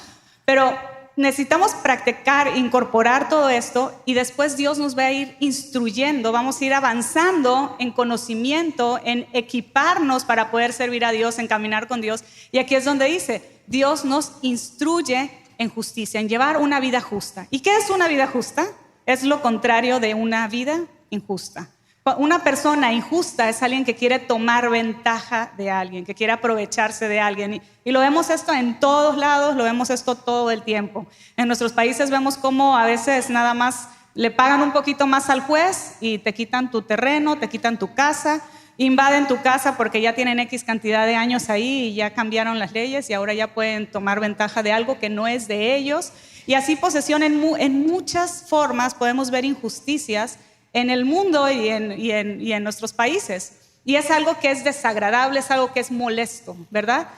Pero necesitamos practicar, incorporar todo esto, y después Dios nos va a ir instruyendo, vamos a ir avanzando en conocimiento, en equiparnos para poder servir a Dios, en caminar con Dios. Y aquí es donde dice, Dios nos instruye en justicia, en llevar una vida justa. ¿Y qué es una vida justa? Es lo contrario de una vida injusta. Una persona injusta es alguien que quiere tomar ventaja de alguien, que quiere aprovecharse de alguien. Y lo vemos esto en todos lados, lo vemos esto todo el tiempo. En nuestros países vemos cómo a veces nada más le pagan un poquito más al juez y te quitan tu terreno, te quitan tu casa, invaden tu casa porque ya tienen X cantidad de años ahí y ya cambiaron las leyes y ahora ya pueden tomar ventaja de algo que no es de ellos. Y así posesión en muchas formas podemos ver injusticias en el mundo y en nuestros países. Y es algo que es desagradable, es algo que es molesto, ¿verdad?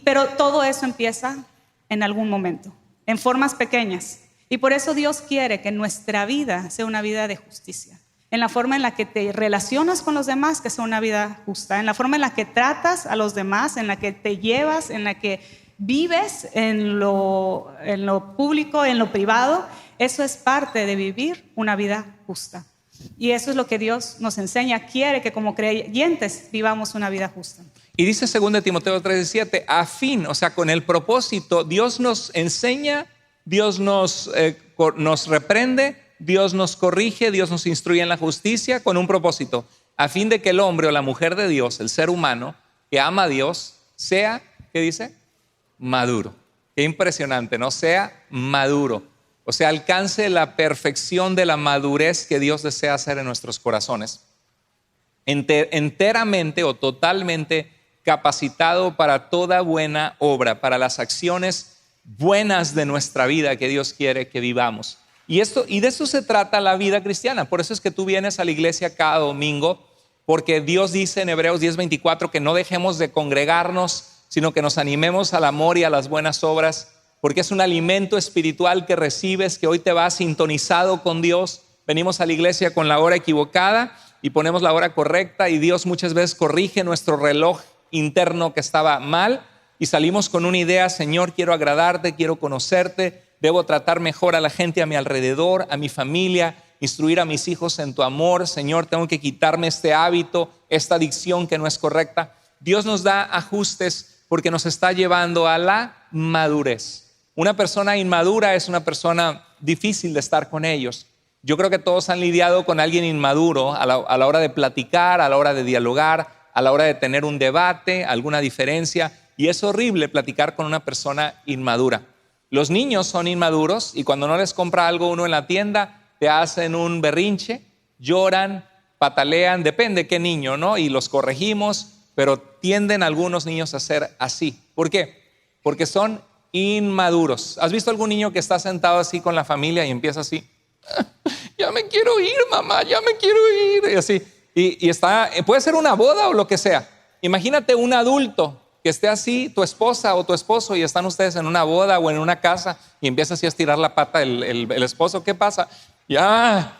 Pero todo eso empieza en algún momento, en formas pequeñas. Y por eso Dios quiere que nuestra vida sea una vida de justicia. En la forma en la que te relacionas con los demás, que sea una vida justa. En la forma en la que tratas a los demás, en la que te llevas, en la que vives en lo público, en lo privado. Eso es parte de vivir una vida justa. Y eso es lo que Dios nos enseña. Quiere que como creyentes vivamos una vida justa. Y dice 2 Timoteo 3:17, a fin, o sea, con el propósito, Dios nos enseña, Dios nos reprende, Dios nos corrige, Dios nos instruye en la justicia con un propósito, a fin de que el hombre o la mujer de Dios, el ser humano que ama a Dios, sea, ¿qué dice? Maduro. Qué impresionante, ¿no? Sea maduro. O sea, alcance la perfección de la madurez que Dios desea hacer en nuestros corazones. Enteramente o totalmente capacitado para toda buena obra, para las acciones buenas de nuestra vida que Dios quiere que vivamos. Y de eso se trata la vida cristiana. Por eso es que tú vienes a la iglesia cada domingo, porque Dios dice en Hebreos 10:24 que no dejemos de congregarnos, sino que nos animemos al amor y a las buenas obras, porque es un alimento espiritual que recibes, que hoy te va sintonizado con Dios. Venimos a la iglesia con la hora equivocada y ponemos la hora correcta, y Dios muchas veces corrige nuestro reloj interno que estaba mal, y salimos con una idea: Señor, quiero agradarte, quiero conocerte, debo tratar mejor a la gente a mi alrededor, a mi familia, instruir a mis hijos en tu amor. Señor, tengo que quitarme este hábito, esta adicción que no es correcta. Dios nos da ajustes porque nos está llevando a la madurez. Una persona inmadura es una persona difícil de estar con ellos. Yo creo que todos han lidiado con alguien inmaduro a la hora de platicar, a la hora de dialogar, a la hora de tener un debate, alguna diferencia. Y es horrible platicar con una persona inmadura. Los niños son inmaduros y cuando no les compra algo uno en la tienda, te hacen un berrinche, lloran, patalean, depende qué niño, ¿no? Y los corregimos, pero tienden algunos niños a ser así. ¿Por qué? Porque son inmaduros. ¿Has visto algún niño que está sentado así con la familia y empieza así? Ya me quiero ir, mamá, ya me quiero ir. Y así. Y está, puede ser una boda o lo que sea. Imagínate un adulto que esté así, tu esposa o tu esposo, y están ustedes en una boda o en una casa y empieza así a estirar la pata el esposo. ¿Qué pasa? Ya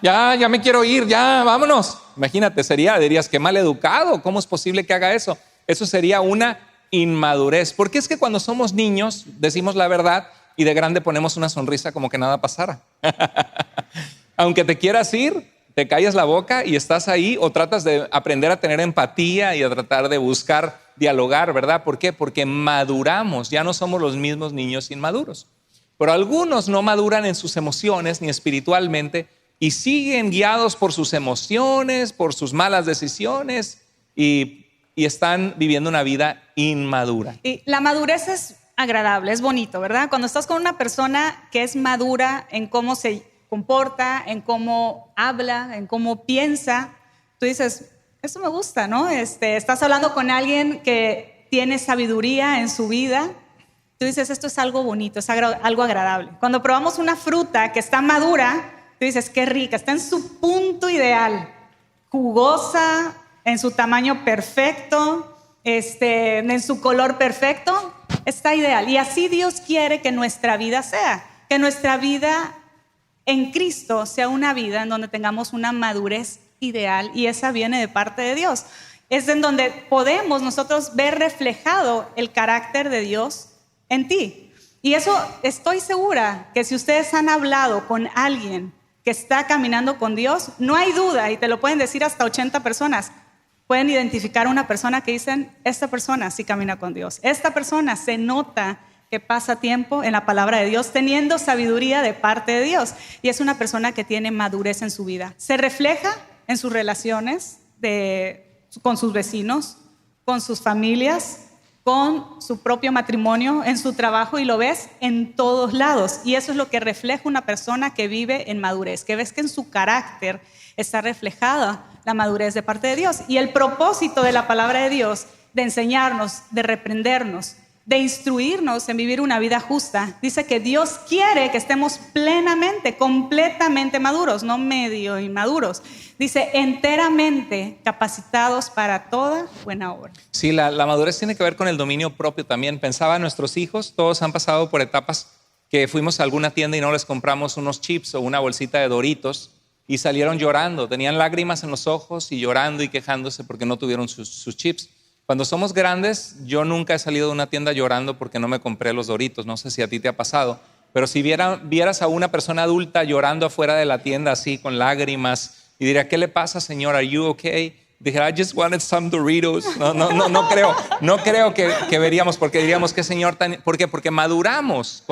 me quiero ir, ya, vámonos. Imagínate, dirías, qué mal educado, ¿cómo es posible que haga eso? Eso sería una inmadurez. Porque es que cuando somos niños decimos la verdad y de grande ponemos una sonrisa como que nada pasara. Aunque te quieras ir, te callas la boca y estás ahí, o tratas de aprender a tener empatía y a tratar de buscar dialogar, ¿verdad? ¿Por qué? Porque maduramos, ya no somos los mismos niños inmaduros. Pero algunos no maduran en sus emociones ni espiritualmente y siguen guiados por sus emociones, por sus malas decisiones y están viviendo una vida inmadura. Y la madurez es agradable, es bonito, ¿verdad? Cuando estás con una persona que es madura en cómo se comporta, en cómo habla, en cómo piensa, tú dices, esto me gusta, ¿no? Estás hablando con alguien que tiene sabiduría en su vida, tú dices, esto es algo bonito, es algo agradable. Cuando probamos una fruta que está madura, tú dices, qué rica, está en su punto ideal, jugosa, en su tamaño perfecto, en su color perfecto, está ideal. Y así Dios quiere que nuestra vida sea, que nuestra vida en Cristo sea una vida en donde tengamos una madurez ideal, y esa viene de parte de Dios. Es en donde podemos nosotros ver reflejado el carácter de Dios en ti. Y eso estoy segura que si ustedes han hablado con alguien que está caminando con Dios, no hay duda, y te lo pueden decir hasta 80 personas, pueden identificar a una persona que dicen, esta persona sí camina con Dios. Esta persona se nota que pasa tiempo en la palabra de Dios, teniendo sabiduría de parte de Dios. Y es una persona que tiene madurez en su vida. Se refleja en sus relaciones con sus vecinos, con sus familias, con su propio matrimonio, en su trabajo, y lo ves en todos lados. Y eso es lo que refleja una persona que vive en madurez, que ves que en su carácter está reflejada la madurez de parte de Dios. Y el propósito de la palabra de Dios, de enseñarnos, de reprendernos, de instruirnos en vivir una vida justa, dice que Dios quiere que estemos plenamente, completamente maduros, no medio inmaduros. Dice, enteramente capacitados para toda buena obra. Sí, la madurez tiene que ver con el dominio propio también. Pensaba en nuestros hijos, todos han pasado por etapas que fuimos a alguna tienda y no les compramos unos chips o una bolsita de Doritos y salieron llorando, tenían lágrimas en los ojos y llorando y quejándose porque no tuvieron sus chips. Cuando somos grandes, yo nunca he salido de una tienda llorando porque no me compré los Doritos. No sé si a ti te ha pasado, pero si vieras a una persona adulta llorando afuera de la tienda así con lágrimas y diría, ¿qué le pasa, señor? ¿Are you okay? Dijera, I just wanted some Doritos. No creo que veríamos, porque diríamos, ¿qué señor tan? ¿Por qué? Porque maduramos,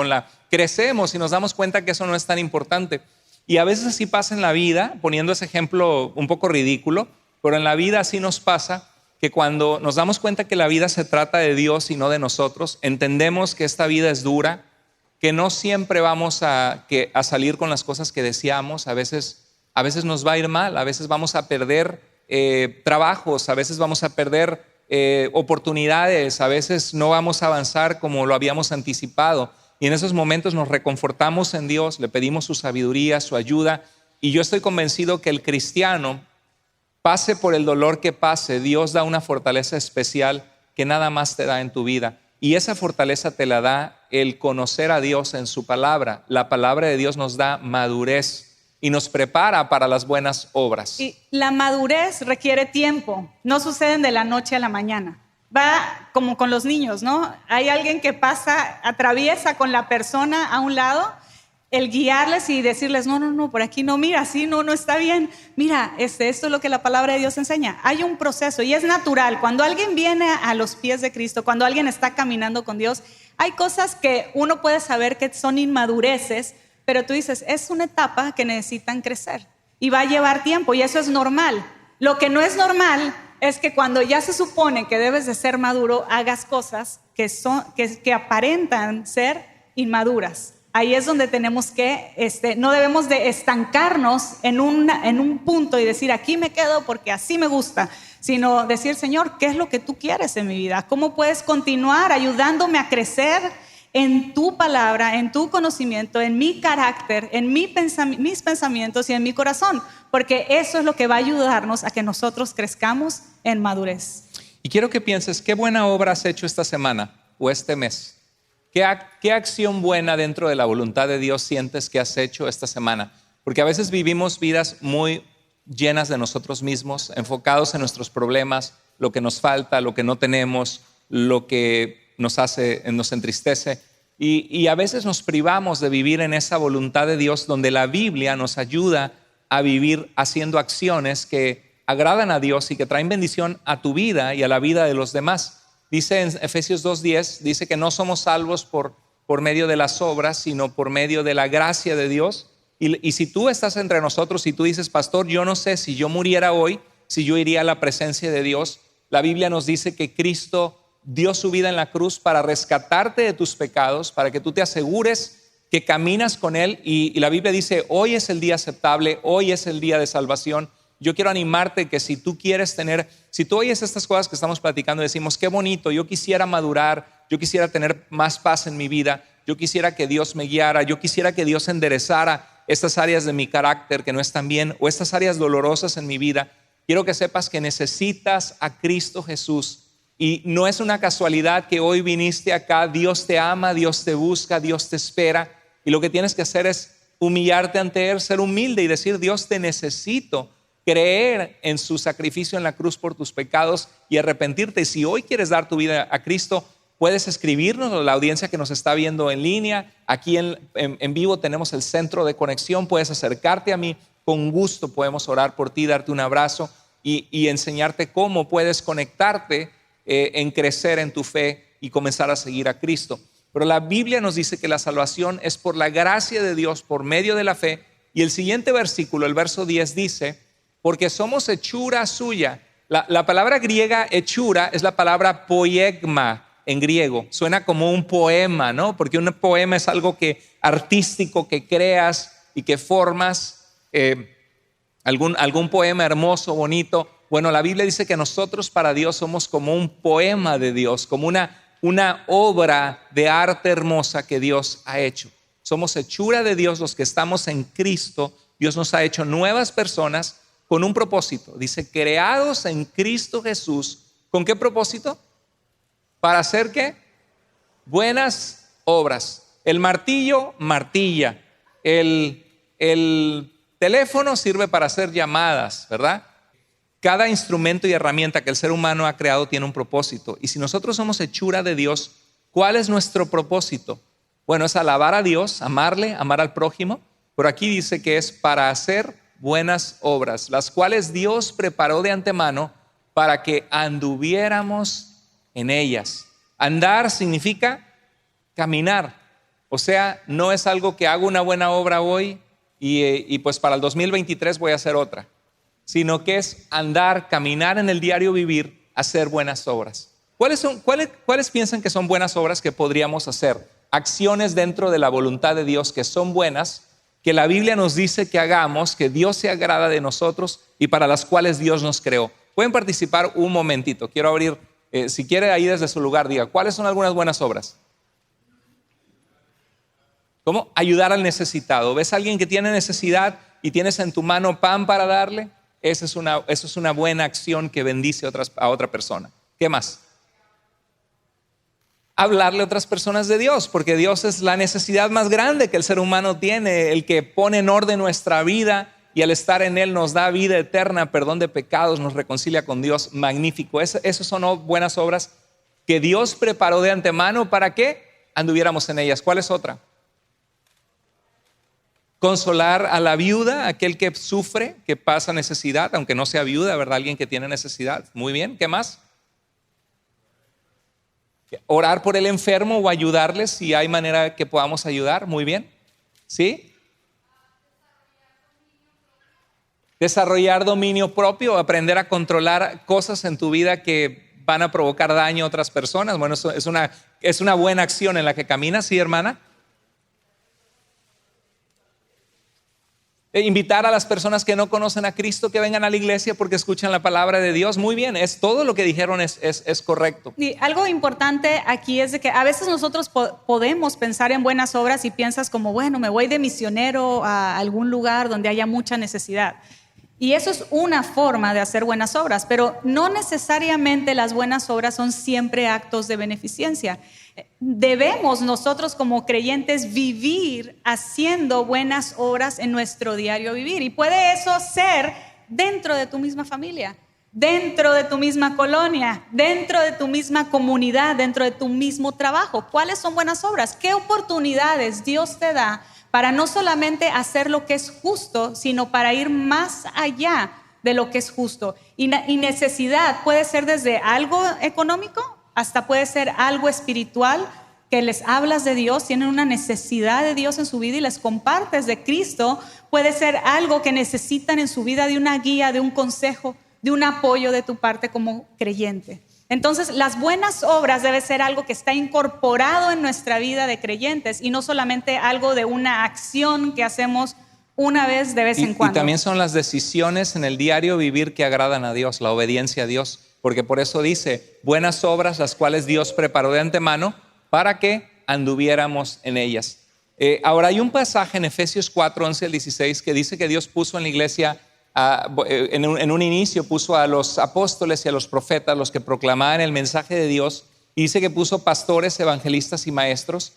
crecemos y nos damos cuenta que eso no es tan importante. Y a veces así pasa en la vida, poniendo ese ejemplo un poco ridículo, pero en la vida así nos pasa, que cuando nos damos cuenta que la vida se trata de Dios y no de nosotros, entendemos que esta vida es dura, que no siempre vamos a salir con las cosas que deseamos, a veces nos va a ir mal, a veces vamos a perder trabajos, a veces vamos a perder oportunidades, a veces no vamos a avanzar como lo habíamos anticipado. Y en esos momentos nos reconfortamos en Dios, le pedimos su sabiduría, su ayuda. Y yo estoy convencido que el cristiano, pase por el dolor que pase, Dios da una fortaleza especial que nada más te da en tu vida. Y esa fortaleza te la da el conocer a Dios en su palabra. La palabra de Dios nos da madurez y nos prepara para las buenas obras. Y la madurez requiere tiempo, no suceden de la noche a la mañana. Va como con los niños, ¿no? Hay alguien que atraviesa con la persona a un lado, el guiarles y decirles, no, por aquí no, mira, sí, no está bien. Mira, esto es lo que la palabra de Dios enseña. Hay un proceso y es natural. Cuando alguien viene a los pies de Cristo, cuando alguien está caminando con Dios, hay cosas que uno puede saber que son inmadureces, pero tú dices, es una etapa que necesitan crecer y va a llevar tiempo y eso es normal. Lo que no es normal es que cuando ya se supone que debes de ser maduro, hagas cosas que aparentan ser inmaduras. Ahí es donde tenemos que, no debemos de estancarnos en un punto y decir, aquí me quedo porque así me gusta, sino decir, Señor, ¿qué es lo que tú quieres en mi vida? ¿Cómo puedes continuar ayudándome a crecer en tu palabra, en tu conocimiento, en mi carácter, en mis pensamientos y en mi corazón? Porque eso es lo que va a ayudarnos a que nosotros crezcamos en madurez. Y quiero que pienses, ¿qué buena obra has hecho esta semana o este mes? ¿Qué acción buena dentro de la voluntad de Dios sientes que has hecho esta semana? Porque a veces vivimos vidas muy llenas de nosotros mismos, enfocados en nuestros problemas, lo que nos falta, lo que no tenemos, lo que nos entristece. Y a veces nos privamos de vivir en esa voluntad de Dios donde la Biblia nos ayuda a vivir haciendo acciones que agradan a Dios y que traen bendición a tu vida y a la vida de los demás. Dice en Efesios 2:10, dice que no somos salvos por medio de las obras, sino por medio de la gracia de Dios. Y si tú estás entre nosotros y tú dices, pastor, yo no sé si yo muriera hoy, si yo iría a la presencia de Dios. La Biblia nos dice que Cristo dio su vida en la cruz para rescatarte de tus pecados, para que tú te asegures que caminas con Él. Y la Biblia dice, hoy es el día aceptable, hoy es el día de salvación. Yo quiero animarte que si tú oyes estas cosas que estamos platicando y decimos, qué bonito, yo quisiera madurar, yo quisiera tener más paz en mi vida, yo quisiera que Dios me guiara, yo quisiera que Dios enderezara estas áreas de mi carácter que no están bien o estas áreas dolorosas en mi vida, quiero que sepas que necesitas a Cristo Jesús. Y no es una casualidad que hoy viniste acá. Dios te ama, Dios te busca, Dios te espera. Y lo que tienes que hacer es humillarte ante Él, ser humilde y decir, Dios, te necesito. Creer en su sacrificio en la cruz por tus pecados y arrepentirte. Y si hoy quieres dar tu vida a Cristo, puedes escribirnos, la audiencia que nos está viendo en línea. Aquí en vivo tenemos el centro de conexión. Puedes acercarte a mí. Con gusto podemos orar por ti, darte un abrazo y enseñarte cómo puedes conectarte en crecer en tu fe y comenzar a seguir a Cristo. Pero la Biblia nos dice que la salvación es por la gracia de Dios, por medio de la fe. Y el siguiente versículo, el verso 10 dice, porque somos hechura suya. La palabra griega hechura es la palabra poiegma en griego. Suena como un poema, ¿no? Porque un poema es algo artístico que creas y que formas, algún poema hermoso, bonito. Bueno, la Biblia dice que nosotros para Dios somos como un poema de Dios, como una obra de arte hermosa que Dios ha hecho. Somos hechura de Dios los que estamos en Cristo. Dios nos ha hecho nuevas personas con un propósito. Dice, creados en Cristo Jesús. ¿Con qué propósito? ¿Para hacer qué? Buenas obras. El martillo martilla. El teléfono sirve para hacer llamadas, ¿verdad? Cada instrumento y herramienta que el ser humano ha creado tiene un propósito. Y si nosotros somos hechura de Dios, ¿cuál es nuestro propósito? Bueno, es alabar a Dios, amarle, amar al prójimo. Pero aquí dice que es para hacer buenas obras, las cuales Dios preparó de antemano para que anduviéramos en ellas. Andar significa caminar. O sea, no es algo que hago una buena obra hoy y pues para el 2023 voy a hacer otra, sino que es andar, caminar en el diario vivir, hacer buenas obras. ¿Cuáles piensan que son buenas obras que podríamos hacer? Acciones dentro de la voluntad de Dios que son buenas, que la Biblia nos dice que hagamos, que Dios se agrada de nosotros y para las cuales Dios nos creó. Pueden participar un momentito. Quiero abrir, si quiere ahí desde su lugar, diga, ¿cuáles son algunas buenas obras? ¿Cómo? Ayudar al necesitado. ¿Ves a alguien que tiene necesidad y tienes en tu mano pan para darle? Eso es una buena acción que bendice a otra persona. ¿Qué más? Hablarle a otras personas de Dios, porque Dios es la necesidad más grande que el ser humano tiene, el que pone en orden nuestra vida y al estar en Él nos da vida eterna, perdón de pecados, nos reconcilia con Dios. Magnífico. Esas son buenas obras que Dios preparó de antemano para que anduviéramos en ellas. ¿Cuál es otra? Consolar a la viuda, aquel que sufre, que pasa necesidad, aunque no sea viuda, ¿verdad? Alguien que tiene necesidad. Muy bien, ¿qué más? Orar por el enfermo o ayudarles si hay manera que podamos ayudar. Muy bien, ¿sí? Desarrollar dominio propio, aprender a controlar cosas en tu vida que van a provocar daño a otras personas. Bueno, eso es una buena acción en la que caminas, ¿sí, hermana? Invitar a las personas que no conocen a Cristo que vengan a la iglesia porque escuchan la palabra de Dios. Muy bien, todo lo que dijeron es correcto. Y algo importante aquí es de que a veces nosotros podemos pensar en buenas obras y piensas como, bueno, me voy de misionero a algún lugar donde haya mucha necesidad. Y eso es una forma de hacer buenas obras, pero no necesariamente las buenas obras son siempre actos de beneficencia. Debemos nosotros como creyentes vivir haciendo buenas obras en nuestro diario vivir. Y puede eso ser dentro de tu misma familia, dentro de tu misma colonia, dentro de tu misma comunidad, dentro de tu mismo trabajo. ¿Cuáles son buenas obras? ¿Qué oportunidades Dios te da para no solamente hacer lo que es justo, sino para ir más allá de lo que es justo? Y necesidad puede ser desde algo económico hasta puede ser algo espiritual, que les hablas de Dios, tienen una necesidad de Dios en su vida y les compartes de Cristo. Puede ser algo que necesitan en su vida, de una guía, de un consejo, de un apoyo de tu parte como creyente. Entonces, las buenas obras debe ser algo que está incorporado en nuestra vida de creyentes y no solamente algo de una acción que hacemos una vez de vez en cuando. Y también son las decisiones en el diario vivir que agradan a Dios, la obediencia a Dios. Porque por eso dice, buenas obras las cuales Dios preparó de antemano para que anduviéramos en ellas. Ahora hay un pasaje en Efesios 4, 11 al 16 que dice que Dios puso en la iglesia, en un inicio puso a los apóstoles y a los profetas, los que proclamaban el mensaje de Dios, y dice que puso pastores, evangelistas y maestros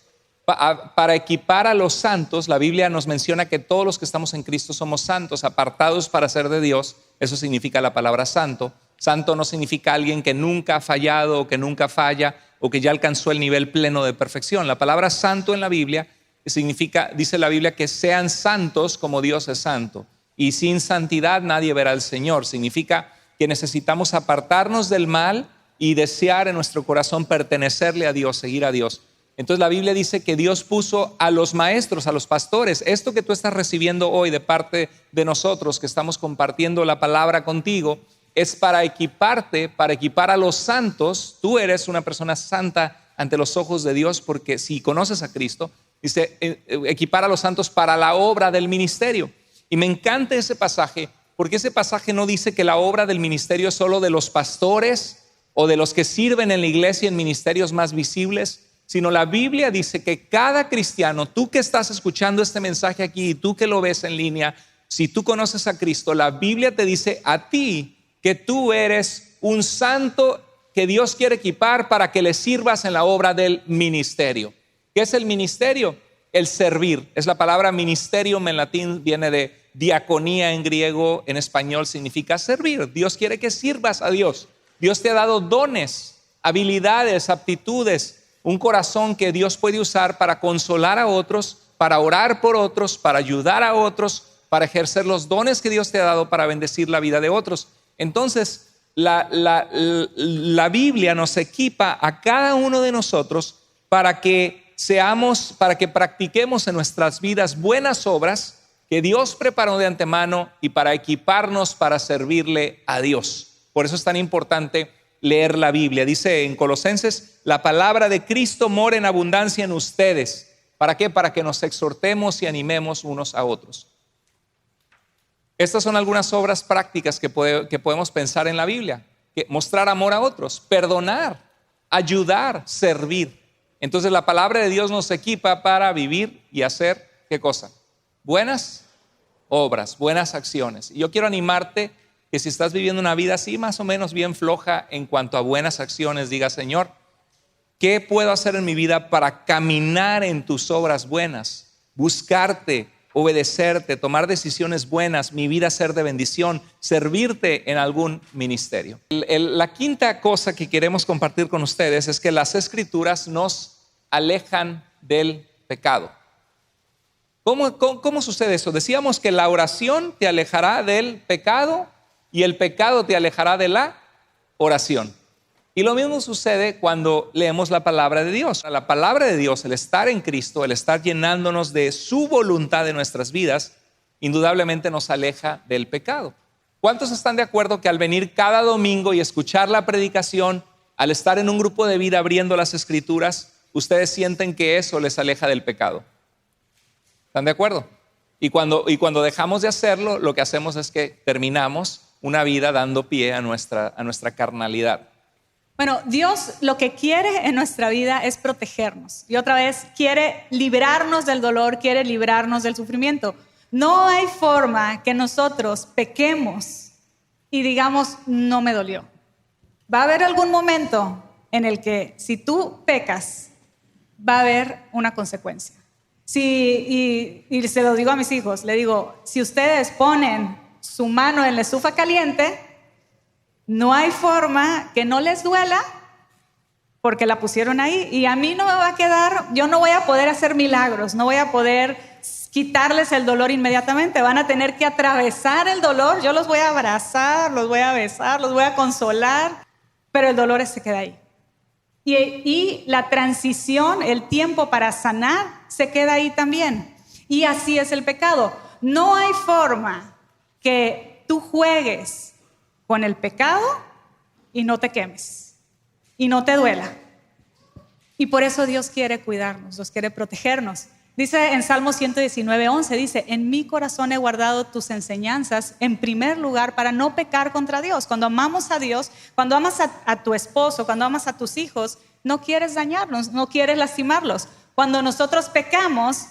para equipar a los santos. La Biblia nos menciona que todos los que estamos en Cristo somos santos, apartados para ser de Dios. Eso significa la palabra santo. Santo no significa alguien que nunca ha fallado o que nunca falla o que ya alcanzó el nivel pleno de perfección. La palabra santo en la Biblia significa, dice la Biblia, que sean santos como Dios es santo. Y sin santidad nadie verá al Señor. Significa que necesitamos apartarnos del mal y desear en nuestro corazón pertenecerle a Dios, seguir a Dios. Entonces la Biblia dice que Dios puso a los maestros, a los pastores. Esto que tú estás recibiendo hoy de parte de nosotros, que estamos compartiendo la palabra contigo, es para equiparte, para equipar a los santos. Tú eres una persona santa ante los ojos de Dios, porque si conoces a Cristo, dice equipar a los santos para la obra del ministerio. Y me encanta ese pasaje, porque ese pasaje no dice que la obra del ministerio es solo de los pastores o de los que sirven en la iglesia en ministerios más visibles, sino la Biblia dice que cada cristiano, tú que estás escuchando este mensaje aquí y tú que lo ves en línea, si tú conoces a Cristo, la Biblia te dice a ti que tú eres un santo que Dios quiere equipar para que le sirvas en la obra del ministerio. ¿Qué es el ministerio? El servir. Es la palabra ministerium en latín, viene de diaconía en griego, en español significa servir. Dios quiere que sirvas a Dios. Dios te ha dado dones, habilidades, aptitudes, un corazón que Dios puede usar para consolar a otros, para orar por otros, para ayudar a otros, para ejercer los dones que Dios te ha dado para bendecir la vida de otros. Entonces, la Biblia nos equipa a cada uno de nosotros para que practiquemos en nuestras vidas buenas obras que Dios preparó de antemano y para equiparnos para servirle a Dios. Por eso es tan importante leer la Biblia. Dice en Colosenses, la palabra de Cristo mora en abundancia en ustedes. ¿Para qué? Para que nos exhortemos y animemos unos a otros. Estas son algunas obras prácticas que podemos pensar en la Biblia. Mostrar amor a otros, perdonar, ayudar, servir. Entonces la palabra de Dios nos equipa para vivir y hacer, ¿qué cosa? Buenas obras, buenas acciones. Y yo quiero animarte que si estás viviendo una vida así más o menos bien floja en cuanto a buenas acciones, diga: Señor, ¿qué puedo hacer en mi vida para caminar en tus obras buenas? Buscarte, obedecerte, tomar decisiones buenas, mi vida ser de bendición, servirte en algún ministerio. La quinta cosa que queremos compartir con ustedes es que las Escrituras nos alejan del pecado. ¿Cómo sucede eso? Decíamos que la oración te alejará del pecado y el pecado te alejará de la oración. Y lo mismo sucede cuando leemos la palabra de Dios. La palabra de Dios, el estar en Cristo, el estar llenándonos de su voluntad en nuestras vidas, indudablemente nos aleja del pecado. ¿Cuántos están de acuerdo que al venir cada domingo y escuchar la predicación, al estar en un grupo de vida abriendo las Escrituras, ustedes sienten que eso les aleja del pecado? ¿Están de acuerdo? Y cuando dejamos de hacerlo, lo que hacemos es que terminamos una vida dando pie a nuestra carnalidad. Bueno, Dios lo que quiere en nuestra vida es protegernos. Y otra vez, quiere librarnos del dolor, quiere librarnos del sufrimiento. No hay forma que nosotros pequemos y digamos, no me dolió. Va a haber algún momento en el que si tú pecas, va a haber una consecuencia. Y se lo digo a mis hijos, le digo, si ustedes ponen su mano en la estufa caliente, no hay forma que no les duela porque la pusieron ahí, y a mí no me va a quedar, yo no voy a poder hacer milagros, no voy a poder quitarles el dolor inmediatamente, van a tener que atravesar el dolor. Yo los voy a abrazar, los voy a besar, los voy a consolar, pero el dolor se queda ahí. Y la transición, el tiempo para sanar se queda ahí también. Y así es el pecado. No hay forma que tú juegues con el pecado y no te quemes y no te duela. Y por eso Dios quiere cuidarnos, Dios quiere protegernos. Dice en Salmo 119:11, dice: en mi corazón he guardado tus enseñanzas en primer lugar para no pecar contra Dios. Cuando amamos a Dios, cuando amas a tu esposo, cuando amas a tus hijos, no quieres dañarlos, no quieres lastimarlos. Cuando nosotros pecamos,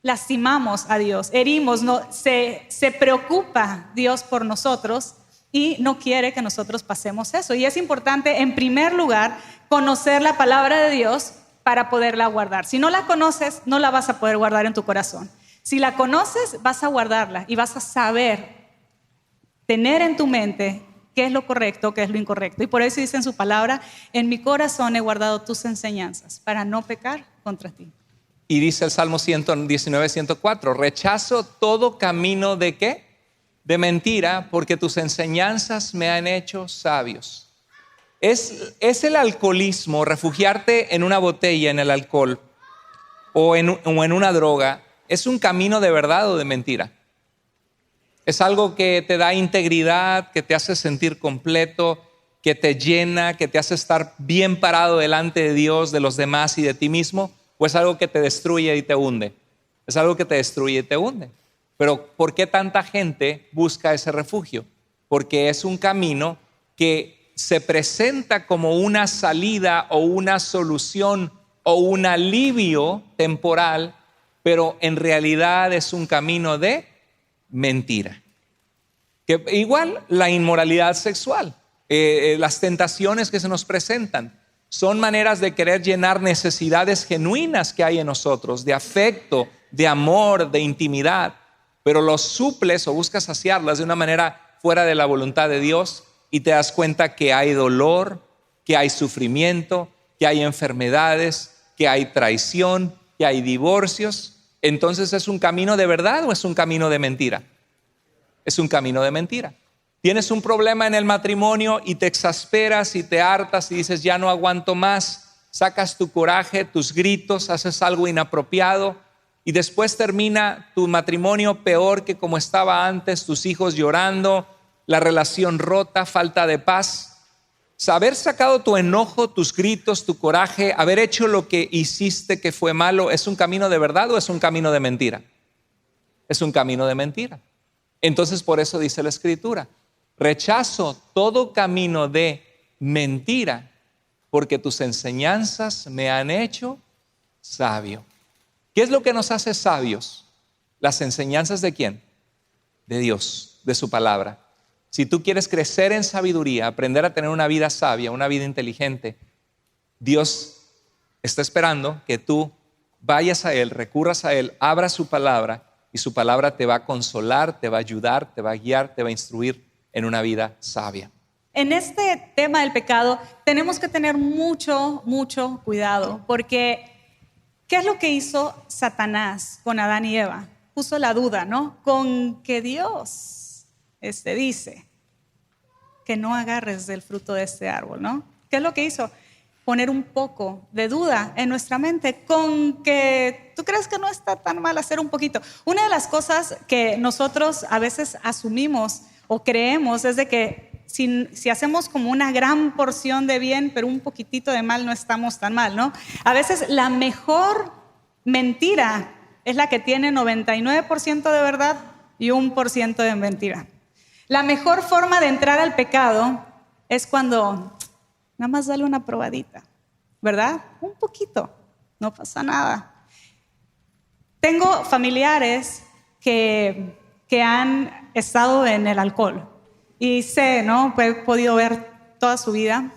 lastimamos a Dios, herimos, se preocupa Dios por nosotros y no quiere que nosotros pasemos eso. Y es importante, en primer lugar, conocer la palabra de Dios para poderla guardar. Si no la conoces, no la vas a poder guardar en tu corazón. Si la conoces, vas a guardarla y vas a saber tener en tu mente qué es lo correcto, qué es lo incorrecto. Y por eso dice en su palabra: en mi corazón he guardado tus enseñanzas para no pecar contra ti. Y dice el Salmo 119:104, rechazo todo camino de ¿qué? De mentira, porque tus enseñanzas me han hecho sabios. ¿Es el alcoholismo, refugiarte en una botella, en el alcohol o en una droga, es un camino de verdad o de mentira? ¿Es algo que te da integridad, que te hace sentir completo, que te llena, que te hace estar bien parado delante de Dios, de los demás y de ti mismo? ¿O es algo que te destruye y te hunde? Es algo que te destruye y te hunde. Pero ¿por qué tanta gente busca ese refugio? Porque es un camino que se presenta como una salida o una solución o un alivio temporal, pero en realidad es un camino de mentira. Que igual la inmoralidad sexual, las tentaciones que se nos presentan, son maneras de querer llenar necesidades genuinas que hay en nosotros, de afecto, de amor, de intimidad, pero los suples o buscas saciarlas de una manera fuera de la voluntad de Dios y te das cuenta que hay dolor, que hay sufrimiento, que hay enfermedades, que hay traición, que hay divorcios. Entonces, ¿es un camino de verdad o es un camino de mentira? Es un camino de mentira. Tienes un problema en el matrimonio y te exasperas y te hartas y dices, ya no aguanto más. Sacas tu coraje, tus gritos, haces algo inapropiado y después termina tu matrimonio peor que como estaba antes, tus hijos llorando, la relación rota, falta de paz. Haber sacado tu enojo, tus gritos, tu coraje, haber hecho lo que hiciste que fue malo, ¿es un camino de verdad o es un camino de mentira? Es un camino de mentira. Entonces por eso dice la Escritura, rechazo todo camino de mentira, porque tus enseñanzas me han hecho sabio. ¿Qué es lo que nos hace sabios? Las enseñanzas ¿de quién? De Dios, de su palabra. Si tú quieres crecer en sabiduría, aprender a tener una vida sabia, una vida inteligente, Dios está esperando que tú vayas a Él, recurras a Él, abras su palabra y su palabra te va a consolar, te va a ayudar, te va a guiar, te va a instruir en una vida sabia. En este tema del pecado tenemos que tener mucho cuidado, porque ¿qué es lo que hizo Satanás con Adán y Eva? Puso la duda, ¿no? Con que Dios dice que no agarres del fruto de este árbol, ¿no? ¿Qué es lo que hizo? Poner un poco de duda en nuestra mente con que tú crees que no está tan mal hacer un poquito. Una de las cosas que nosotros a veces asumimos o creemos es de que si hacemos como una gran porción de bien, pero un poquitito de mal, no estamos tan mal, ¿no? A veces la mejor mentira es la que tiene 99% de verdad y 1% de mentira. La mejor forma de entrar al pecado es cuando nada más dale una probadita, ¿verdad? Un poquito, no pasa nada. Tengo familiares que han estado en el alcohol y sé, ¿no? He podido ver toda su vida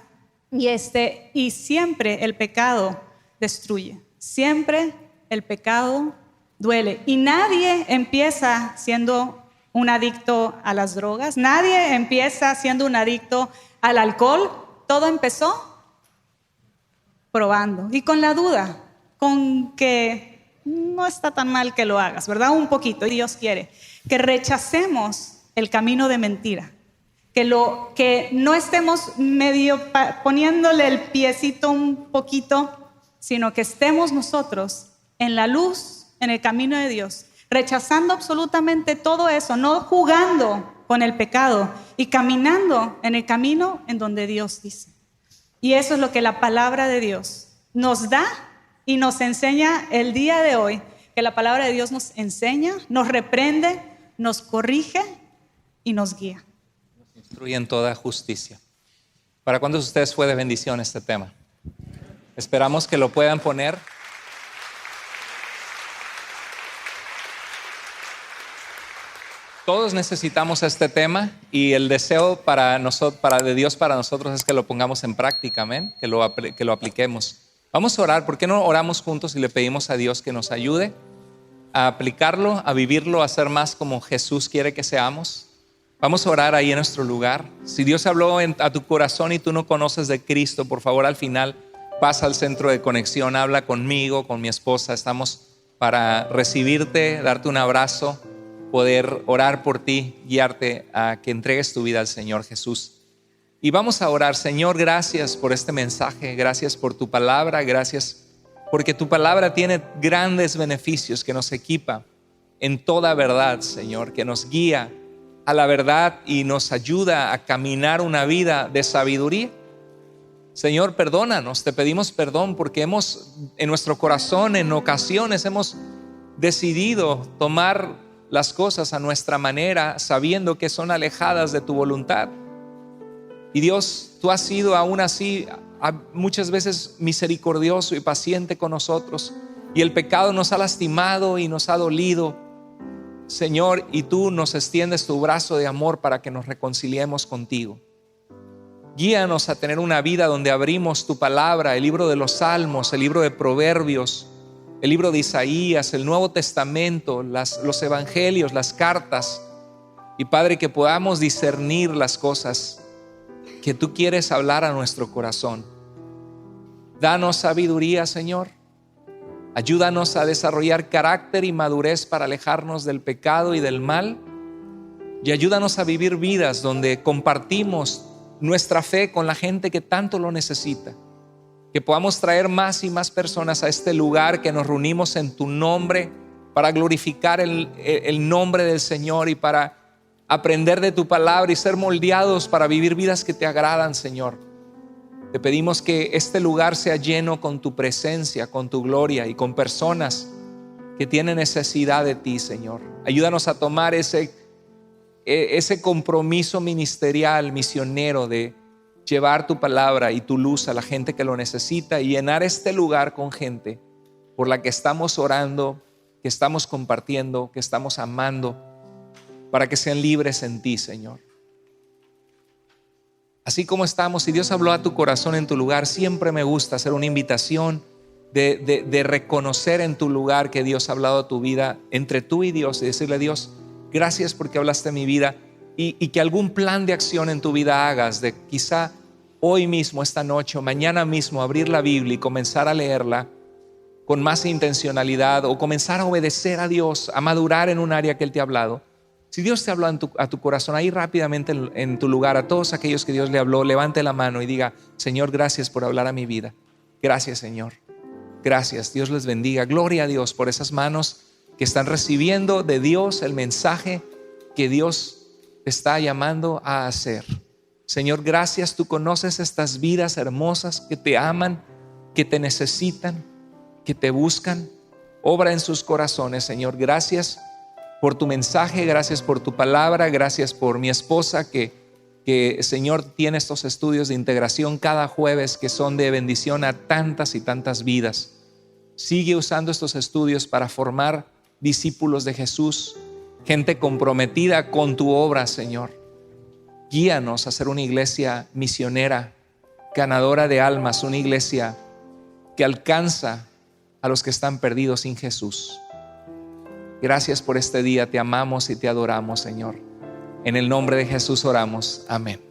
y siempre el pecado destruye, siempre el pecado duele y nadie empieza siendo un adicto a las drogas, nadie empieza siendo un adicto al alcohol, todo empezó probando y con la duda, con que no está tan mal que lo hagas, ¿verdad? Un poquito, y Dios quiere que rechacemos el camino de mentira, que no estemos medio poniéndole el piecito un poquito, sino que estemos nosotros en la luz, en el camino de Dios, rechazando absolutamente todo eso, no jugando con el pecado y caminando en el camino en donde Dios dice. Y eso es lo que la palabra de Dios nos da y nos enseña el día de hoy, que la palabra de Dios nos enseña, nos reprende, nos corrige y nos guía. Nos instruye en toda justicia. ¿Para cuántos de ustedes fue de bendición este tema? Esperamos que lo puedan poner. Todos necesitamos este tema y el deseo de Dios para nosotros es que lo pongamos en práctica, amén, que lo apliquemos. Vamos a orar. ¿Por qué no oramos juntos y le pedimos a Dios que nos ayude a aplicarlo, a vivirlo, a ser más como Jesús quiere que seamos? Vamos a orar ahí en nuestro lugar. Si Dios habló a tu corazón y tú no conoces de Cristo, por favor al final pasa al centro de conexión, habla conmigo, con mi esposa. Estamos para recibirte, darte un abrazo, poder orar por ti, guiarte a que entregues tu vida al Señor Jesús. Y vamos a orar. Señor, gracias por este mensaje, gracias por tu palabra, gracias porque tu palabra tiene grandes beneficios, que nos equipa en toda verdad, Señor, que nos guía a la verdad y nos ayuda a caminar una vida de sabiduría. Señor, perdónanos, te pedimos perdón porque en nuestro corazón en ocasiones hemos decidido tomar las cosas a nuestra manera, sabiendo que son alejadas de tu voluntad. Y Dios, tú has sido aún así muchas veces misericordioso y paciente con nosotros, y el pecado nos ha lastimado y nos ha dolido, Señor, y tú nos extiendes tu brazo de amor para que nos reconciliemos contigo. Guíanos a tener una vida donde abrimos tu palabra, el libro de los Salmos, el libro de Proverbios, el libro de Isaías, el Nuevo Testamento, los evangelios, las cartas, y Padre, que podamos discernir las cosas que tú quieres hablar a nuestro corazón. Danos sabiduría, Señor. Ayúdanos a desarrollar carácter y madurez para alejarnos del pecado y del mal, y ayúdanos a vivir vidas donde compartimos nuestra fe con la gente que tanto lo necesita. Que podamos traer más y más personas a este lugar, que nos reunimos en tu nombre para glorificar el nombre del Señor y para aprender de tu palabra y ser moldeados para vivir vidas que te agradan, Señor. Te pedimos que este lugar sea lleno con tu presencia, con tu gloria y con personas que tienen necesidad de ti, Señor. Ayúdanos a tomar ese compromiso ministerial, misionero, de llevar tu palabra y tu luz a la gente que lo necesita, y llenar este lugar con gente por la que estamos orando, que estamos compartiendo, que estamos amando, para que sean libres en ti, Señor. Así como estamos, si Dios habló a tu corazón en tu lugar, siempre me gusta hacer una invitación de reconocer en tu lugar que Dios ha hablado a tu vida, entre tú y Dios, y decirle: Dios, gracias porque hablaste en mi vida, y que algún plan de acción en tu vida hagas, de quizá hoy mismo, esta noche o mañana mismo, abrir la Biblia y comenzar a leerla con más intencionalidad, o comenzar a obedecer a Dios, a madurar en un área que Él te ha hablado. Si Dios te habló a tu corazón, ahí rápidamente en tu lugar, a todos aquellos que Dios le habló, levante la mano y diga: Señor, gracias por hablar a mi vida. Gracias, Señor. Gracias. Dios les bendiga. Gloria a Dios por esas manos que están recibiendo de Dios el mensaje que Dios te está llamando a hacer. Señor, gracias. Tú conoces estas vidas hermosas que te aman, que te necesitan, que te buscan. Obra en sus corazones, Señor. Gracias por tu mensaje, gracias por tu palabra, gracias por mi esposa que Señor tiene estos estudios de integración cada jueves que son de bendición a tantas y tantas vidas. Sigue usando estos estudios para formar discípulos de Jesús, gente comprometida con tu obra, Señor. Guíanos a ser una iglesia misionera, ganadora de almas, una iglesia que alcanza a los que están perdidos sin Jesús. Gracias por este día, te amamos y te adoramos, Señor. En el nombre de Jesús oramos, amén.